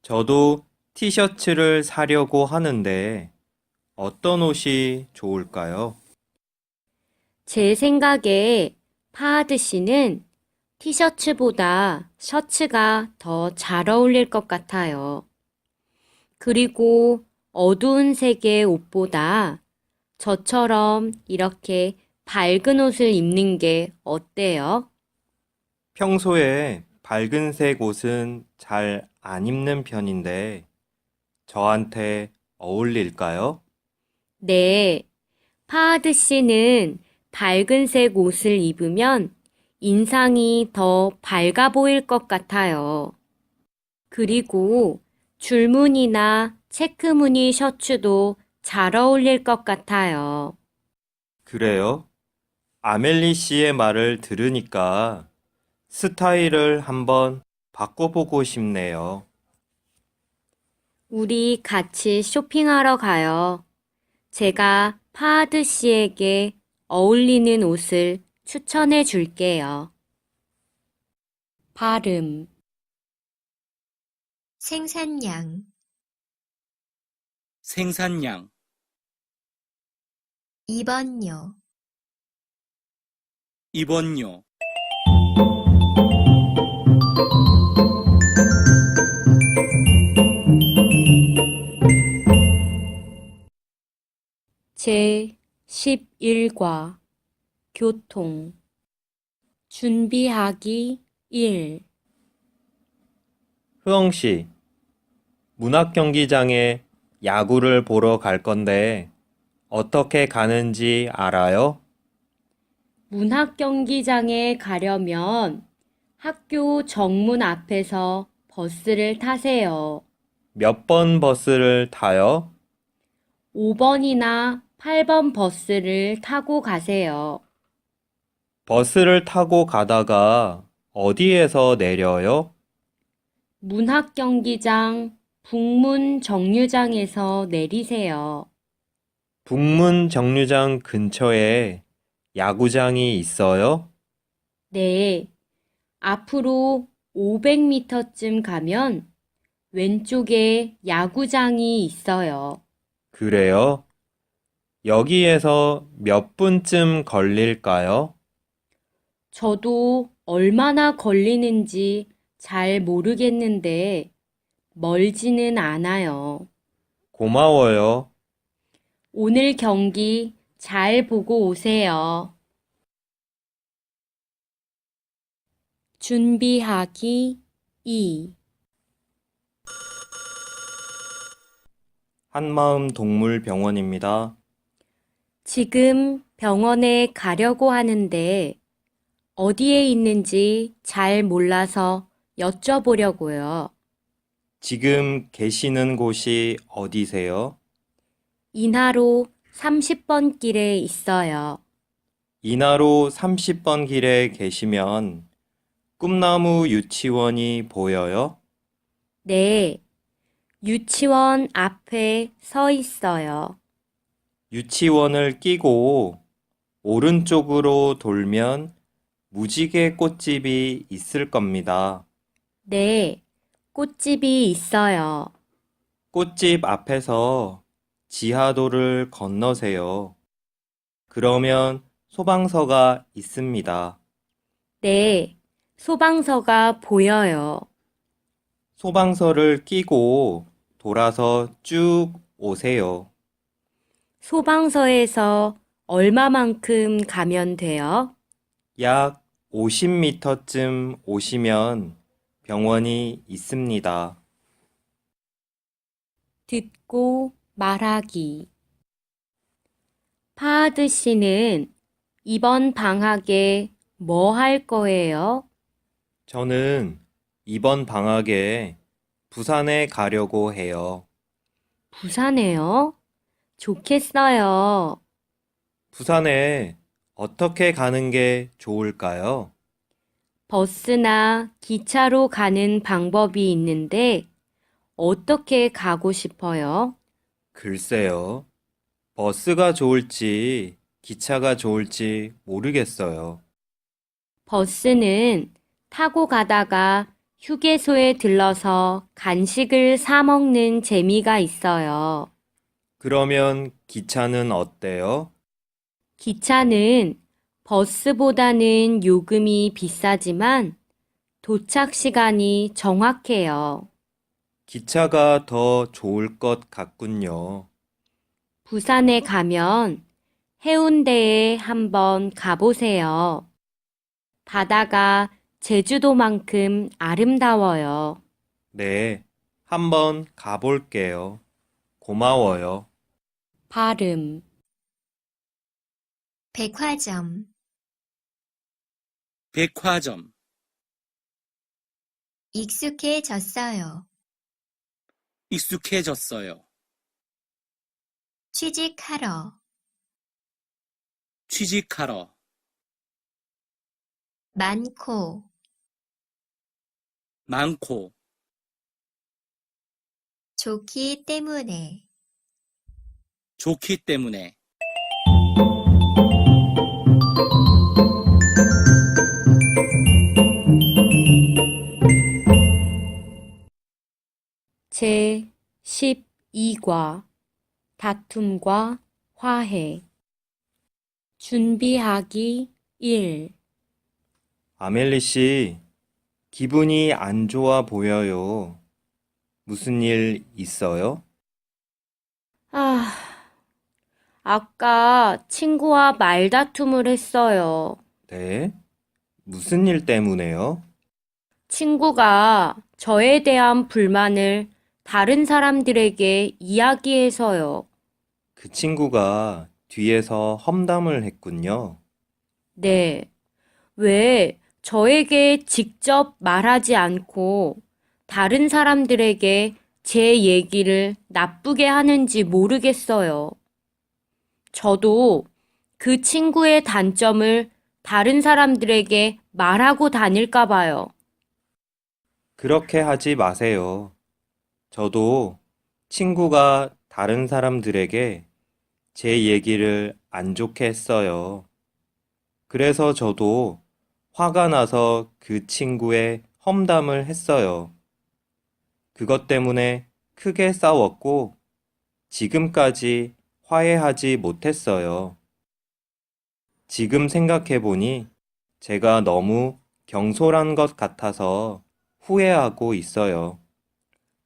저도 티셔츠를 사려고 하는데 어떤 옷이 좋을까요? 제 생각에 파하드 씨는 티셔츠보다 셔츠가 더 잘 어울릴 것 같아요. 그리고 어두운 색의 옷보다 저처럼 이렇게 밝은 옷을 입는 게 어때요? 평소에 밝은색 옷은 잘 안 입는 편인데 저한테 어울릴까요? 네, 파하드 씨는 밝은색 옷을 입으면 인상이 더 밝아 보일 것 같아요. 그리고 줄무늬나 체크무늬 셔츠도 잘 어울릴 것 같아요. 그래요? 아멜리 씨의 말을 들으니까 스타일을 한번 바꿔보고 싶네요. 우리 같이 쇼핑하러 가요. 제가 파하드 씨에게 어울리는 옷을 추천해 줄게요. 발음, 생산량, 생산량, 입원료, 입원료, 제 11과 교통 준비하기 1. 흐엉 씨, 문학 경기장에 야구를 보러 갈 건데 어떻게 가는지 알아요? 문학 경기장에 가려면 학교 정문 앞에서 버스를 타세요. 몇 번 버스를 타요? 5번이나 8번 버스를 타고 가세요. 버스를 타고 가다가 어디에서 내려요? 문학 경기장 북문 정류장에서 내리세요. 북문 정류장 근처에 야구장이 있어요? 네, 앞으로 500m쯤 가면 왼쪽에 야구장이 있어요. 그래요? 여기에서 몇 분쯤 걸릴까요? 저도 얼마나 걸리는지 잘 모르겠는데 멀지는 않아요. 고마워요. 오늘 경기 잘 보고 오세요. 준비하기 2. 한마음 동물병원입니다. 지금 병원에 가려고 하는데 어디에 있는지 잘 몰라서 여쭤보려고요. 지금 계시는 곳이 어디세요? 인하로 30번 길에 있어요. 인하로 30번 길에 계시면 꿈나무 유치원이 보여요? 네, 유치원 앞에 서 있어요. 유치원을 끼고 오른쪽으로 돌면 무지개 꽃집이 있을 겁니다. 네, 꽃집이 있어요. 꽃집 앞에서 지하도를 건너세요. 그러면 소방서가 있습니다. 네, 소방서가 보여요. 소방서를 끼고 돌아서 쭉 오세요. 소방서에서 얼마만큼 가면 돼요? 약 50m쯤 오시면 병원이 있습니다. 듣고 말하기. 파하드 씨는 이번 방학에 뭐 할 거예요? 저는 이번 방학에 부산에 가려고 해요. 부산에요? 좋겠어요. 부산에 어떻게 가는 게 좋을까요? 버스나 기차로 가는 방법이 있는데 어떻게 가고 싶어요? 글쎄요. 버스가 좋을지 기차가 좋을지 모르겠어요. 버스는 타고 가다가 휴게소에 들러서 간식을 사 먹는 재미가 있어요. 그러면 기차는 어때요? 기차는 버스보다는 요금이 비싸지만 도착 시간이 정확해요. 기차가 더 좋을 것 같군요. 부산에 가면 해운대에 한번 가보세요. 바다가 제주도만큼 아름다워요. 네, 한번 가볼게요. 고마워요. 발음. 백화점, 백화점, 익숙해졌어요. 익숙해졌어요. 취직하러, 취직하러, 많고, 많고, 좋기 때문에, 좋기 때문에, 제 12과 다툼과 화해. 준비하기 1. 아멜리 씨, 기분이 안 좋아 보여요. 무슨 일 있어요? 아, 아까 친구와 말다툼을 했어요. 네? 무슨 일 때문에요? 친구가 저에 대한 불만을 다른 사람들에게 이야기해서요. 그 친구가 뒤에서 험담을 했군요. 네. 왜 저에게 직접 말하지 않고 다른 사람들에게 제 얘기를 나쁘게 하는지 모르겠어요. 저도 그 친구의 단점을 다른 사람들에게 말하고 다닐까 봐요. 그렇게 하지 마세요. 저도 친구가 다른 사람들에게 제 얘기를 안 좋게 했어요. 그래서 저도 화가 나서 그 친구의 험담을 했어요. 그것 때문에 크게 싸웠고 지금까지 화해하지 못했어요. 지금 생각해보니 제가 너무 경솔한 것 같아서 후회하고 있어요.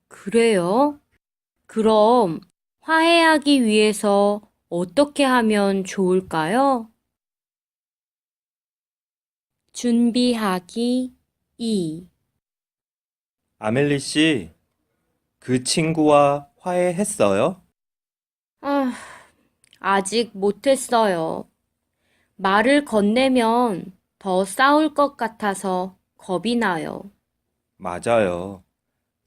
그래요? 그럼 화해하기 위해서 어떻게 하면 좋을까요? 준비하기 2. 아멜리 씨, 그 친구와 화해했어요? 아, 아직 못했어요. 말을 건네면 더 싸울 것 같아서 겁이 나요. 맞아요.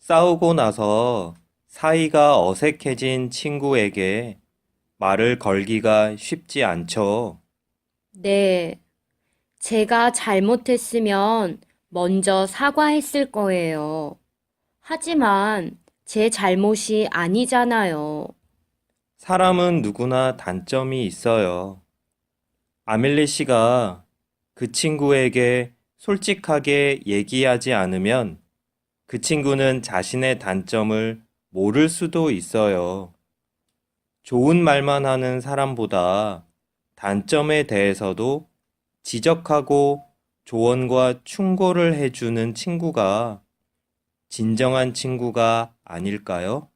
싸우고 나서 사이가 어색해진 친구에게 말을 걸기가 쉽지 않죠. 네, 제가 잘못했으면 먼저 사과했을 거예요. 하지만 제 잘못이 아니잖아요. 사람은 누구나 단점이 있어요. 아멜리 씨가 그 친구에게 솔직하게 얘기하지 않으면 그 친구는 자신의 단점을 모를 수도 있어요. 좋은 말만 하는 사람보다 단점에 대해서도 지적하고 조언과 충고를 해주는 친구가 진정한 친구가 아닐까요?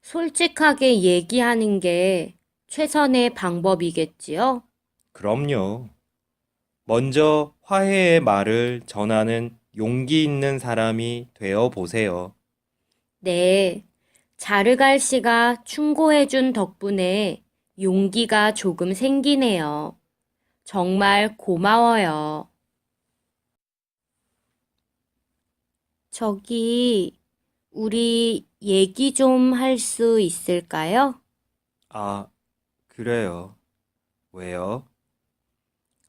솔직하게 얘기하는 게 최선의 방법이겠지요? 그럼요. 먼저 화해의 말을 전하는 용기 있는 사람이 되어 보세요. 네, 자르갈 씨가 충고해준 덕분에 용기가 조금 생기네요. 정말 고마워요. 저기, 우리 얘기 좀 할 수 있을까요? 아, 그래요. 왜요?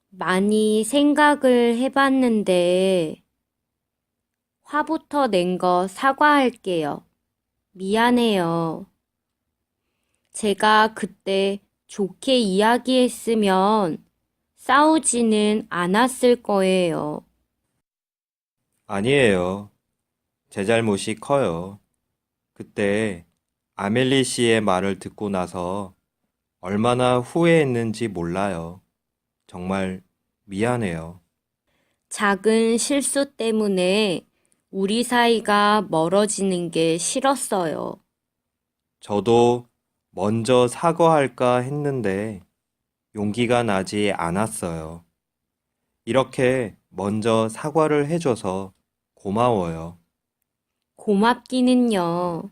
많이 생각을 해봤는데, 화부터 낸 거 사과할게요. 미안해요. 제가 그때 좋게 이야기했으면 싸우지는 않았을 거예요. 아니에요. 제 잘못이 커요. 그때 아멜리 씨의 말을 듣고 나서 얼마나 후회했는지 몰라요. 정말 미안해요. 작은 실수 때문에 우리 사이가 멀어지는 게 싫었어요. 저도 먼저 사과할까 했는데 용기가 나지 않았어요. 이렇게 먼저 사과를 해줘서 고마워요. 고맙기는요.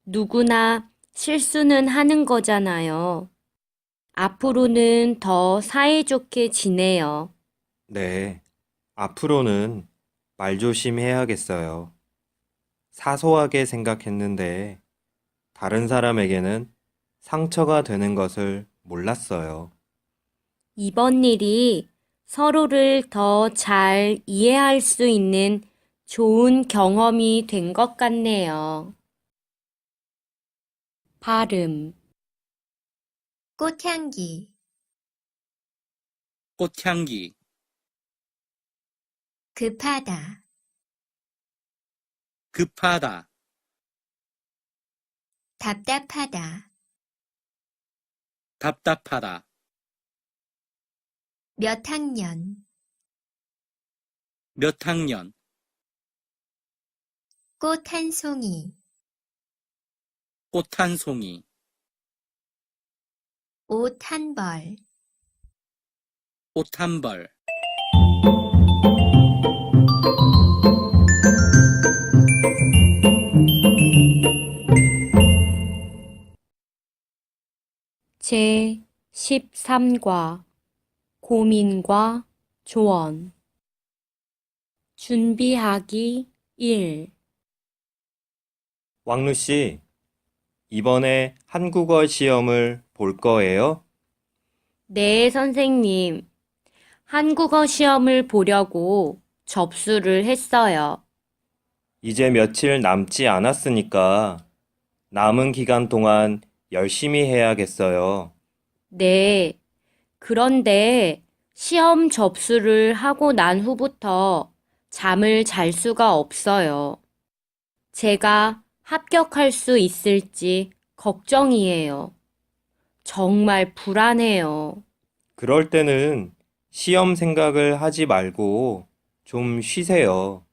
누구나 실수는 하는 거잖아요. 앞으로는 더 사이좋게 지내요. 네, 앞으로는 말조심해야겠어요. 사소하게 생각했는데 다른 사람에게는 상처가 되는 것을 몰랐어요. 이번 일이 서로를 더 잘 이해할 수 있는 좋은 경험이 된 것 같네요. 발음, 꽃향기, 꽃향기, 급하다, 급하다, 답답하다, 답답하다, 몇 학년, 몇 학년, 꽃 한 송이, 꽃 한 송이, 옷 한 벌, 옷 한 벌, 제 13과 고민과 조언 준비하기 1. 왕루 씨, 이번에 한국어 시험을 볼 거예요? 네, 선생님. 한국어 시험을 보려고 접수를 했어요. 이제 며칠 남지 않았으니까 남은 기간 동안 열심히 해야겠어요. 네. 그런데 시험 접수를 하고 난 후부터 잠을 잘 수가 없어요. 제가 합격할 수 있을지 걱정이에요. 정말 불안해요. 그럴 때는 시험 생각을 하지 말고 좀 쉬세요.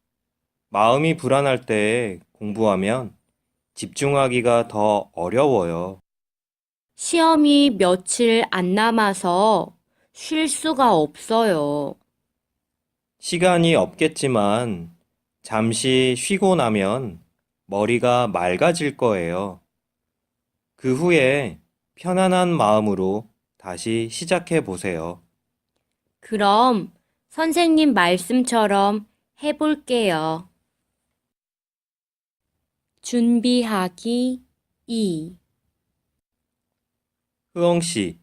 마음이 불안할 때 공부하면 집중하기가 더 어려워요. 시험이 며칠 안 남아서 쉴 수가 없어요. 시간이 없겠지만 잠시 쉬고 나면 머리가 맑아질 거예요. 그 후에 편안한 마음으로 다시 시작해 보세요. 그럼 선생님 말씀처럼 해볼게요. 준비하기 2. 흐엉 씨,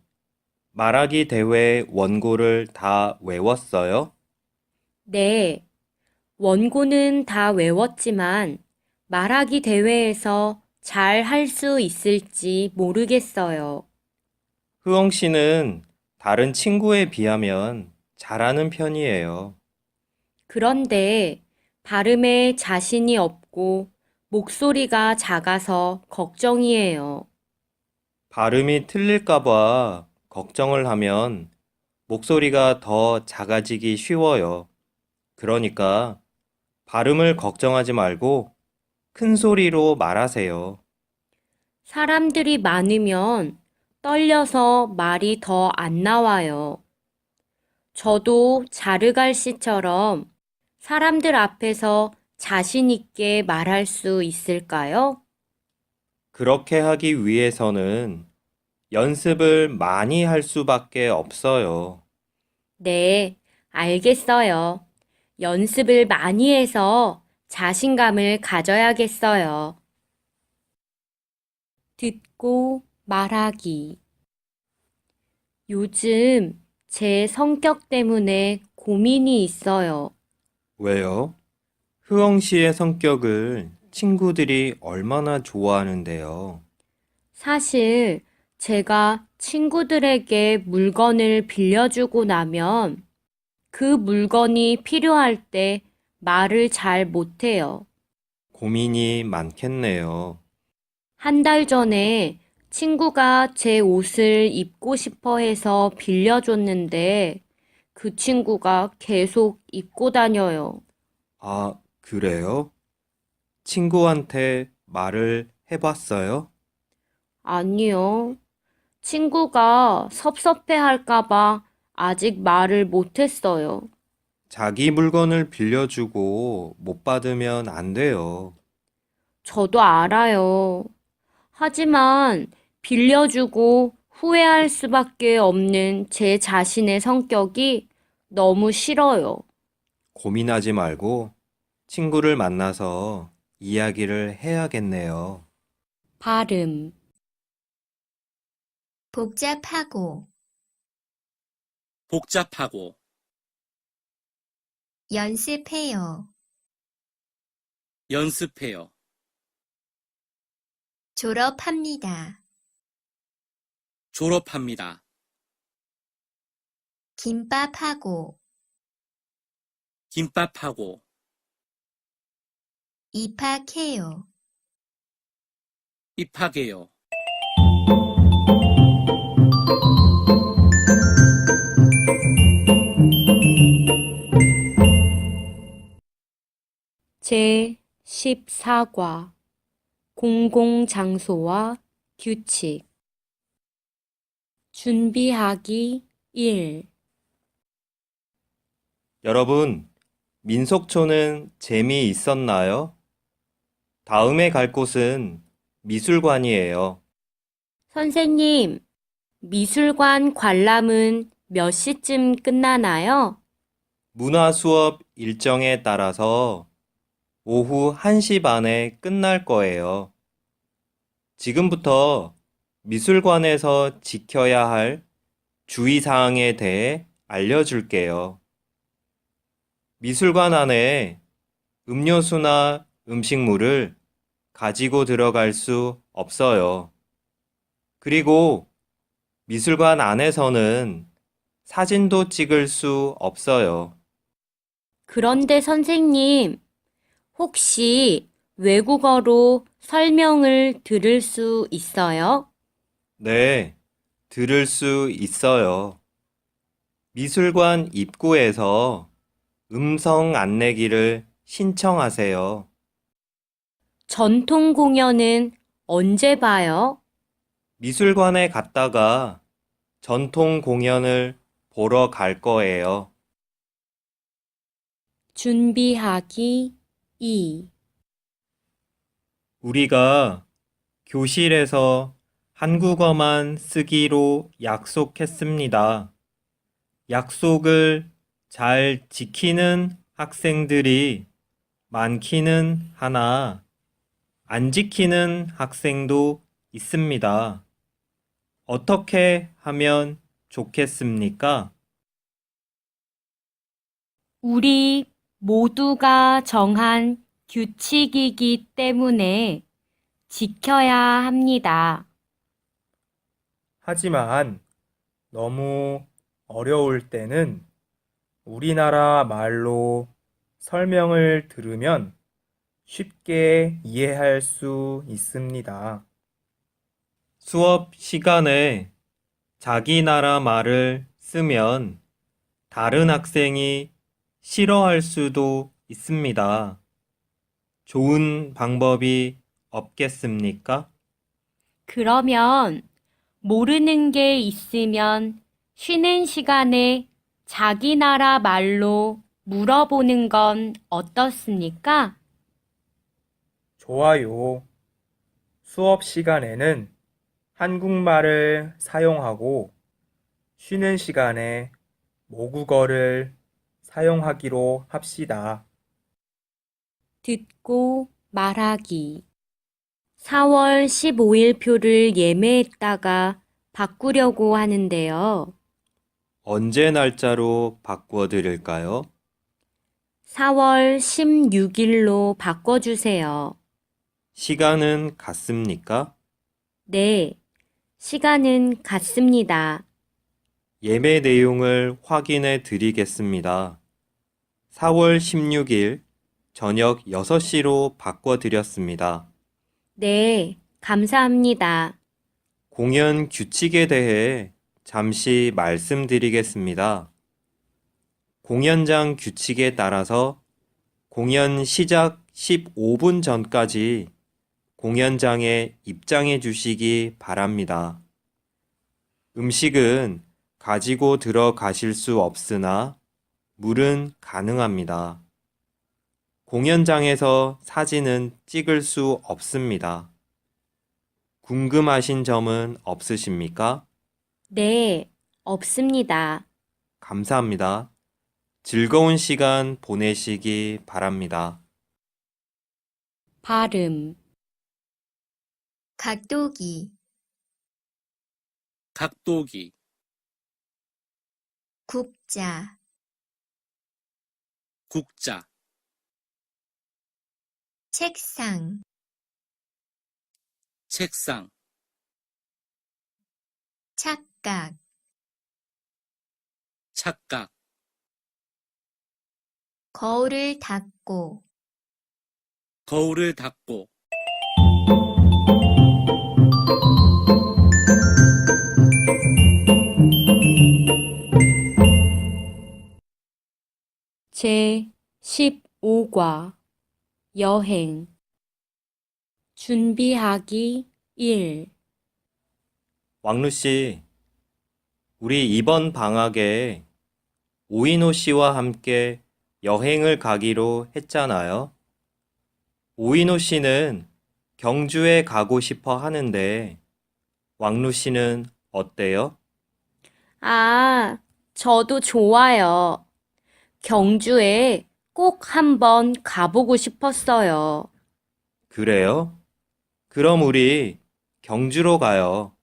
말하기 대회 원고를 다 외웠어요? 네, 원고는 다 외웠지만 말하기 대회에서 잘 할 수 있을지 모르겠어요. 흐엉 씨는 다른 친구에 비하면 잘하는 편이에요. 그런데 발음에 자신이 없고 목소리가 작아서 걱정이에요. 발음이 틀릴까 봐 걱정을 하면 목소리가 더 작아지기 쉬워요. 그러니까 발음을 걱정하지 말고 큰 소리로 말하세요. 사람들이 많으면 떨려서 말이 더 안 나와요. 저도 자르갈 씨처럼 사람들 앞에서 자신 있게 말할 수 있을까요? 그렇게 하기 위해서는 연습을 많이 할 수밖에 없어요. 네, 알겠어요. 연습을 많이 해서 자신감을 가져야겠어요. 듣고 말하기. 요즘 제 성격 때문에 고민이 있어요. 왜요? 흐엉 씨의 성격을 친구들이 얼마나 좋아하는데요. 사실 제가 친구들에게 물건을 빌려주고 나면 그 물건이 필요할 때 말을 잘 못해요. 고민이 많겠네요. 한 달 전에 친구가 제 옷을 입고 싶어 해서 빌려줬는데 그 친구가 계속 입고 다녀요. 아, 그래요? 친구한테 말을 해봤어요? 아니요. 친구가 섭섭해 할까봐 아직 말을 못했어요. 자기 물건을 빌려주고 못 받으면 안 돼요. 저도 알아요. 하지만 빌려주고 후회할 수밖에 없는 제 자신의 성격이 너무 싫어요. 고민하지 말고 친구를 만나서 이야기를 해야겠네요. 발음, 복잡하고, 복잡하고, 연습해요. 연습해요. 졸업합니다. 졸업합니다. 김밥하고, 김밥하고, 입학해요. 입학해요. 제 14과 공공장소와 규칙 준비하기 1. 여러분, 민속촌은 재미있었나요? 다음에 갈 곳은 미술관이에요. 선생님, 미술관 관람은 몇 시쯤 끝나나요? 문화 수업 일정에 따라서 오후 1시 반에 끝날 거예요. 지금부터 미술관에서 지켜야 할 주의사항에 대해 알려줄게요. 미술관 안에 음료수나 음식물을 가지고 들어갈 수 없어요. 그리고 미술관 안에서는 사진도 찍을 수 없어요. 그런데 선생님, 혹시 외국어로 설명을 들을 수 있어요? 네, 들을 수 있어요. 미술관 입구에서 음성 안내기를 신청하세요. 전통 공연은 언제 봐요? 미술관에 갔다가 전통 공연을 보러 갈 거예요. 준비하기 2. 우리가 교실에서 한국어만 쓰기로 약속했습니다. 약속을 잘 지키는 학생들이 많기는 하나 안 지키는 학생도 있습니다. 어떻게 하면 좋겠습니까? 우리 모두가 정한 규칙이기 때문에 지켜야 합니다. 하지만 너무 어려울 때는 우리나라 말로 설명을 들으면 쉽게 이해할 수 있습니다. 수업 시간에 자기 나라 말을 쓰면 다른 학생이 싫어할 수도 있습니다. 좋은 방법이 없겠습니까? 그러면 모르는 게 있으면 쉬는 시간에 자기 나라 말로 물어보는 건 어떻습니까? 좋아요. 수업 시간에는 한국말을 사용하고 쉬는 시간에 모국어를 사용하기로 합시다. 듣고 말하기. 4월 15일 표를 예매했다가 바꾸려고 하는데요. 언제 날짜로 바꿔 드릴까요? 4월 16일로 바꿔주세요. 시간은 같습니까? 네, 시간은 같습니다. 예매 내용을 확인해 드리겠습니다. 4월 16일 저녁 6시로 바꿔 드렸습니다. 네, 감사합니다. 공연 규칙에 대해 잠시 말씀드리겠습니다. 공연장 규칙에 따라서 공연 시작 15분 전까지 공연장에 입장해 주시기 바랍니다. 음식은 가지고 들어가실 수 없으나 물은 가능합니다. 공연장에서 사진은 찍을 수 없습니다. 궁금하신 점은 없으십니까? 네, 없습니다. 감사합니다. 즐거운 시간 보내시기 바랍니다. 발음. 각도기, 각도기, 국자, 국자, 책상, 책상, 착각, 착각, 거울을 닫고, 거울을 닫고, 제 15과 여행. 준비하기 1. 왕루 씨, 우리 이번 방학에 오이노 씨와 함께 여행을 가기로 했잖아요. 오이노 씨는 경주에 가고 싶어 하는데 왕루 씨는 어때요? 아, 저도 좋아요. 경주에 꼭 한번 가보고 싶었어요. 그래요? 그럼 우리 경주로 가요.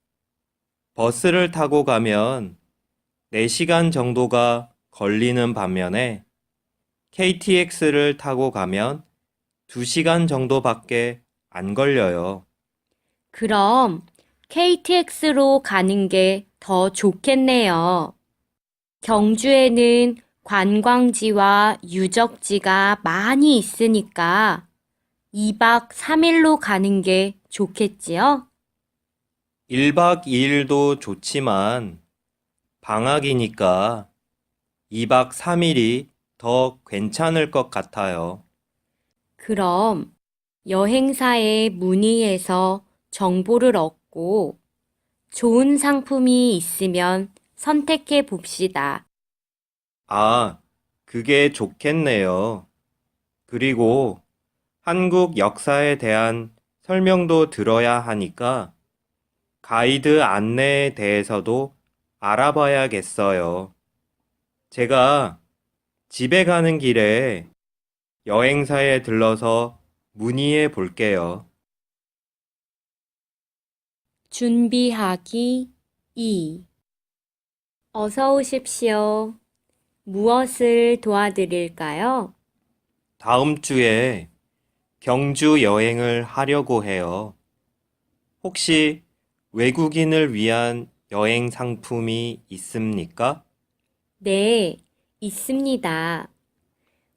버스를 타고 가면 4시간 정도가 걸리는 반면에 KTX를 타고 가면 2시간 정도밖에 안 걸려요. 그럼 KTX로 가는 게 더 좋겠네요. 경주에는 관광지와 유적지가 많이 있으니까 2박 3일로 가는 게 좋겠지요? 1박 2일도 좋지만 방학이니까 2박 3일이 더 괜찮을 것 같아요. 그럼 여행사에 문의해서 정보를 얻고 좋은 상품이 있으면 선택해 봅시다. 아, 그게 좋겠네요. 그리고 한국 역사에 대한 설명도 들어야 하니까 가이드 안내에 대해서도 알아봐야겠어요. 제가 집에 가는 길에 여행사에 들러서 문의해 볼게요. 준비하기 2. 어서 오십시오. 무엇을 도와드릴까요? 다음 주에 경주 여행을 하려고 해요. 혹시 외국인을 위한 여행 상품이 있습니까? 네, 있습니다.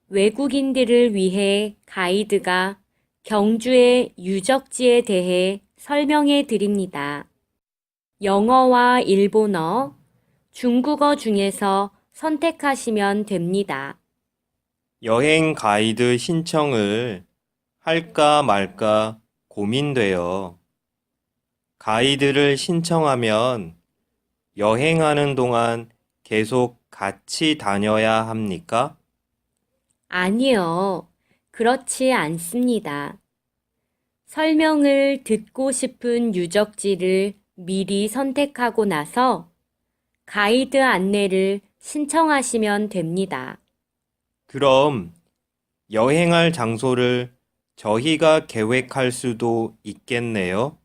외국인들을 위해 가이드가 경주의 유적지에 대해 설명해 드립니다. 영어와 일본어, 중국어 중에서 선택하시면 됩니다. 여행 가이드 신청을 할까 말까 고민돼요. 가이드를 신청하면 여행하는 동안 계속 같이 다녀야 합니까? 아니요, 그렇지 않습니다. 설명을 듣고 싶은 유적지를 미리 선택하고 나서 가이드 안내를 신청하시면 됩니다. 그럼 여행할 장소를 저희가 계획할 수도 있겠네요.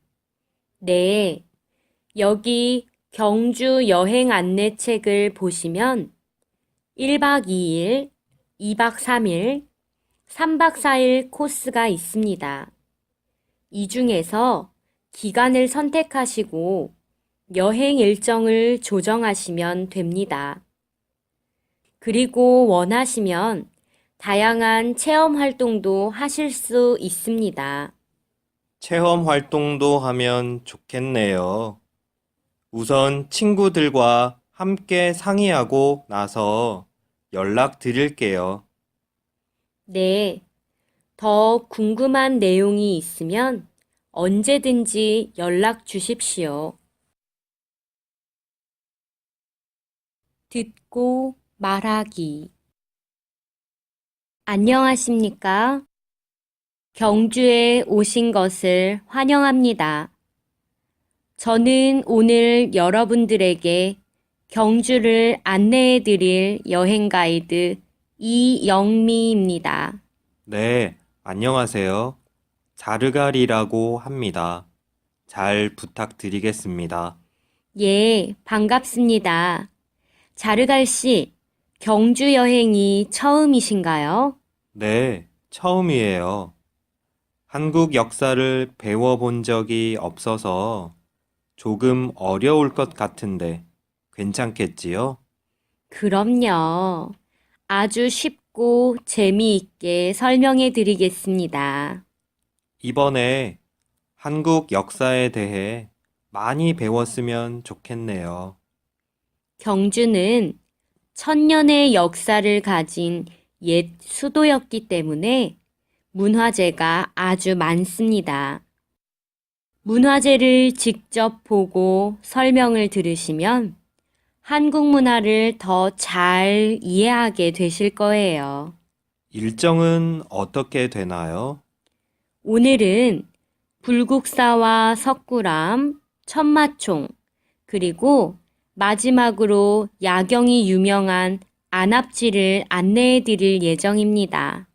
네, 여기 경주 여행 안내책을 보시면 1박 2일, 2박 3일, 3박 4일 코스가 있습니다. 이 중에서 기간을 선택하시고 여행 일정을 조정하시면 됩니다. 그리고 원하시면 다양한 체험 활동도 하실 수 있습니다. 체험 활동도 하면 좋겠네요. 우선 친구들과 함께 상의하고 나서 연락 드릴게요. 네, 더 궁금한 내용이 있으면 언제든지 연락 주십시오. 듣고 말하기. 안녕하십니까? 경주에 오신 것을 환영합니다. 저는 오늘 여러분들에게 경주를 안내해 드릴 여행 가이드 이영미입니다. 네, 안녕하세요. 자르갈이라고 합니다. 잘 부탁드리겠습니다. 예, 반갑습니다. 자르갈 씨, 경주 여행이 처음이신가요? 네, 처음이에요. 한국 역사를 배워본 적이 없어서 조금 어려울 것 같은데 괜찮겠지요? 그럼요. 아주 쉽고 재미있게 설명해 드리겠습니다. 이번에 한국 역사에 대해 많이 배웠으면 좋겠네요. 경주는 천년의 역사를 가진 옛 수도였기 때문에 문화재가 아주 많습니다. 문화재를 직접 보고 설명을 들으시면 한국 문화를 더 잘 이해하게 되실 거예요. 일정은 어떻게 되나요? 오늘은 불국사와 석굴암, 천마총, 그리고 마지막으로 야경이 유명한 안압지를 안내해 드릴 예정입니다.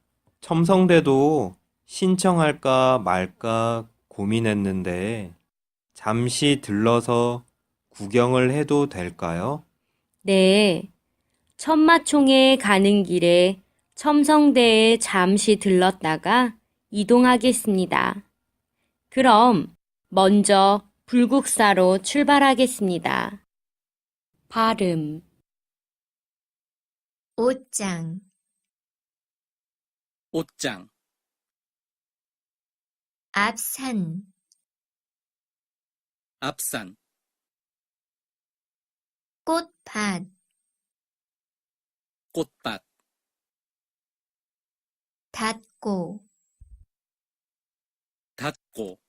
첨성대도 신청할까 말까 고민했는데 잠시 들러서 구경을 해도 될까요? 네, 천마총에 가는 길에 첨성대에 잠시 들렀다가 이동하겠습니다. 그럼 먼저 불국사로 출발하겠습니다. 발음, 옷장, 옷장, 앞산, 앞산, 꽃밭, 꽃밭, 닫고, 닫고,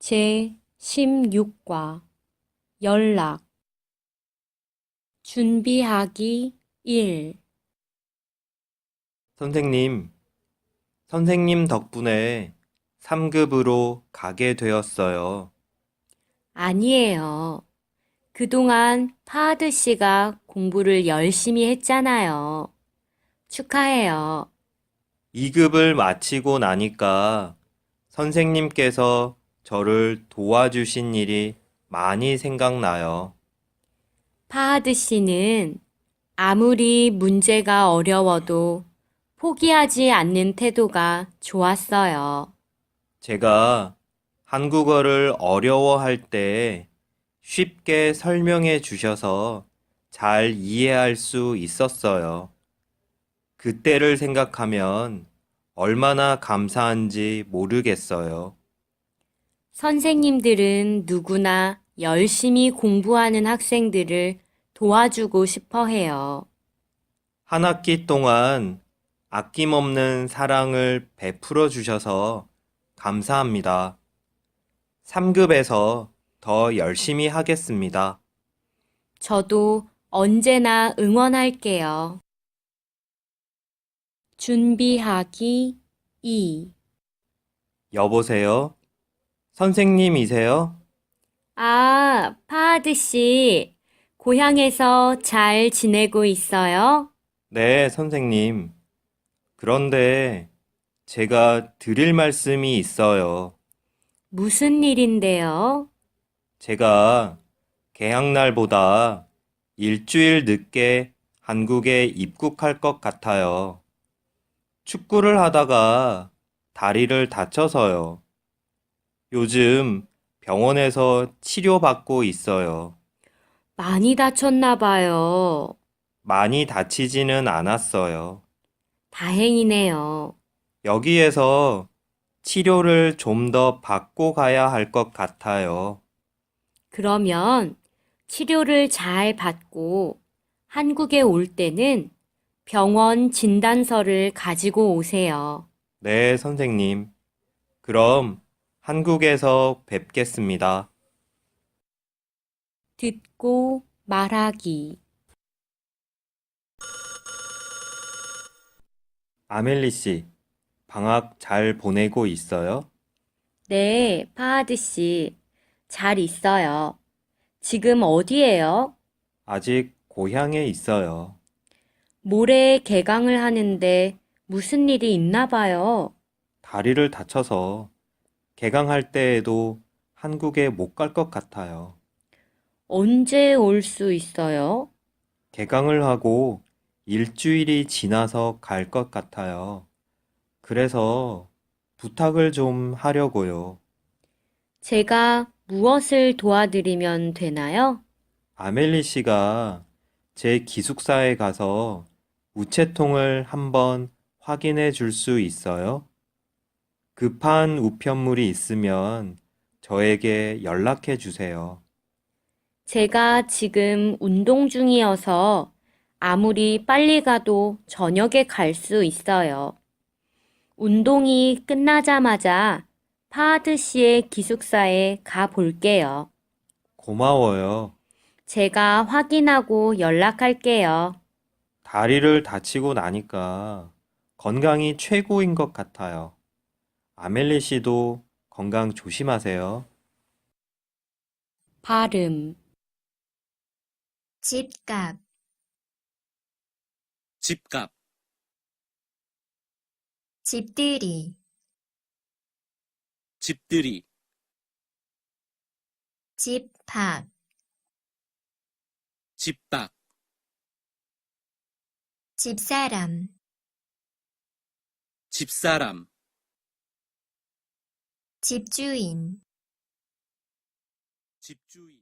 제 16과 연락 준비하기 1 선생님 덕분에 3급으로 가게 되었어요. 아니에요. 그동안 파하드 씨가 공부를 열심히 했잖아요. 축하해요. 2급을 마치고 나니까 선생님께서 저를 도와주신 일이 많이 생각나요. 파하드 씨는 아무리 문제가 어려워도 포기하지 않는 태도가 좋았어요. 제가 한국어를 어려워할 때 쉽게 설명해 주셔서 잘 이해할 수 있었어요. 그때를 생각하면 얼마나 감사한지 모르겠어요. 선생님들은 누구나 열심히 공부하는 학생들을 도와주고 싶어 해요. 한 학기 동안 아낌없는 사랑을 베풀어 주셔서 감사합니다. 3급에서 더 열심히 하겠습니다. 저도 언제나 응원할게요. 준비하기 2 여보세요? 선생님이세요? 아, 파하드 씨, 고향에서 잘 지내고 있어요? 네, 선생님. 그런데 제가 드릴 말씀이 있어요. 무슨 일인데요? 제가 개학날보다 일주일 늦게 한국에 입국할 것 같아요. 축구를 하다가 다리를 다쳐서요. 요즘 병원에서 치료받고 있어요. 많이 다쳤나 봐요. 많이 다치지는 않았어요. 다행이네요. 여기에서 치료를 좀 더 받고 가야 할 것 같아요. 그러면 치료를 잘 받고 한국에 올 때는 병원 진단서를 가지고 오세요. 네, 선생님. 그럼 한국에서 뵙겠습니다. 듣고 말하기. 아멜리 씨, 방학 잘 보내고 있어요? 네, 파하드 씨. 잘 있어요. 지금 어디예요? 아직 고향에 있어요. 모레 개강을 하는데 무슨 일이 있나 봐요. 다리를 다쳐서 개강할 때에도 한국에 못 갈 것 같아요. 언제 올 수 있어요? 개강을 하고 일주일이 지나서 갈 것 같아요. 그래서 부탁을 좀 하려고요. 제가 무엇을 도와드리면 되나요? 아멜리 씨가 제 기숙사에 가서 우체통을 한번 확인해 줄 수 있어요? 급한 우편물이 있으면 저에게 연락해 주세요. 제가 지금 운동 중이어서 아무리 빨리 가도 저녁에 갈 수 있어요. 운동이 끝나자마자 파하드 씨의 기숙사에 가 볼게요. 고마워요. 제가 확인하고 연락할게요. 다리를 다치고 나니까 건강이 최고인 것 같아요. 아멜리 씨도 건강 조심하세요. 발음, 집값, 집값, 집들이, 집들이, 집밖, 집밖, 집사람, 집사람, 집주인, 집주인.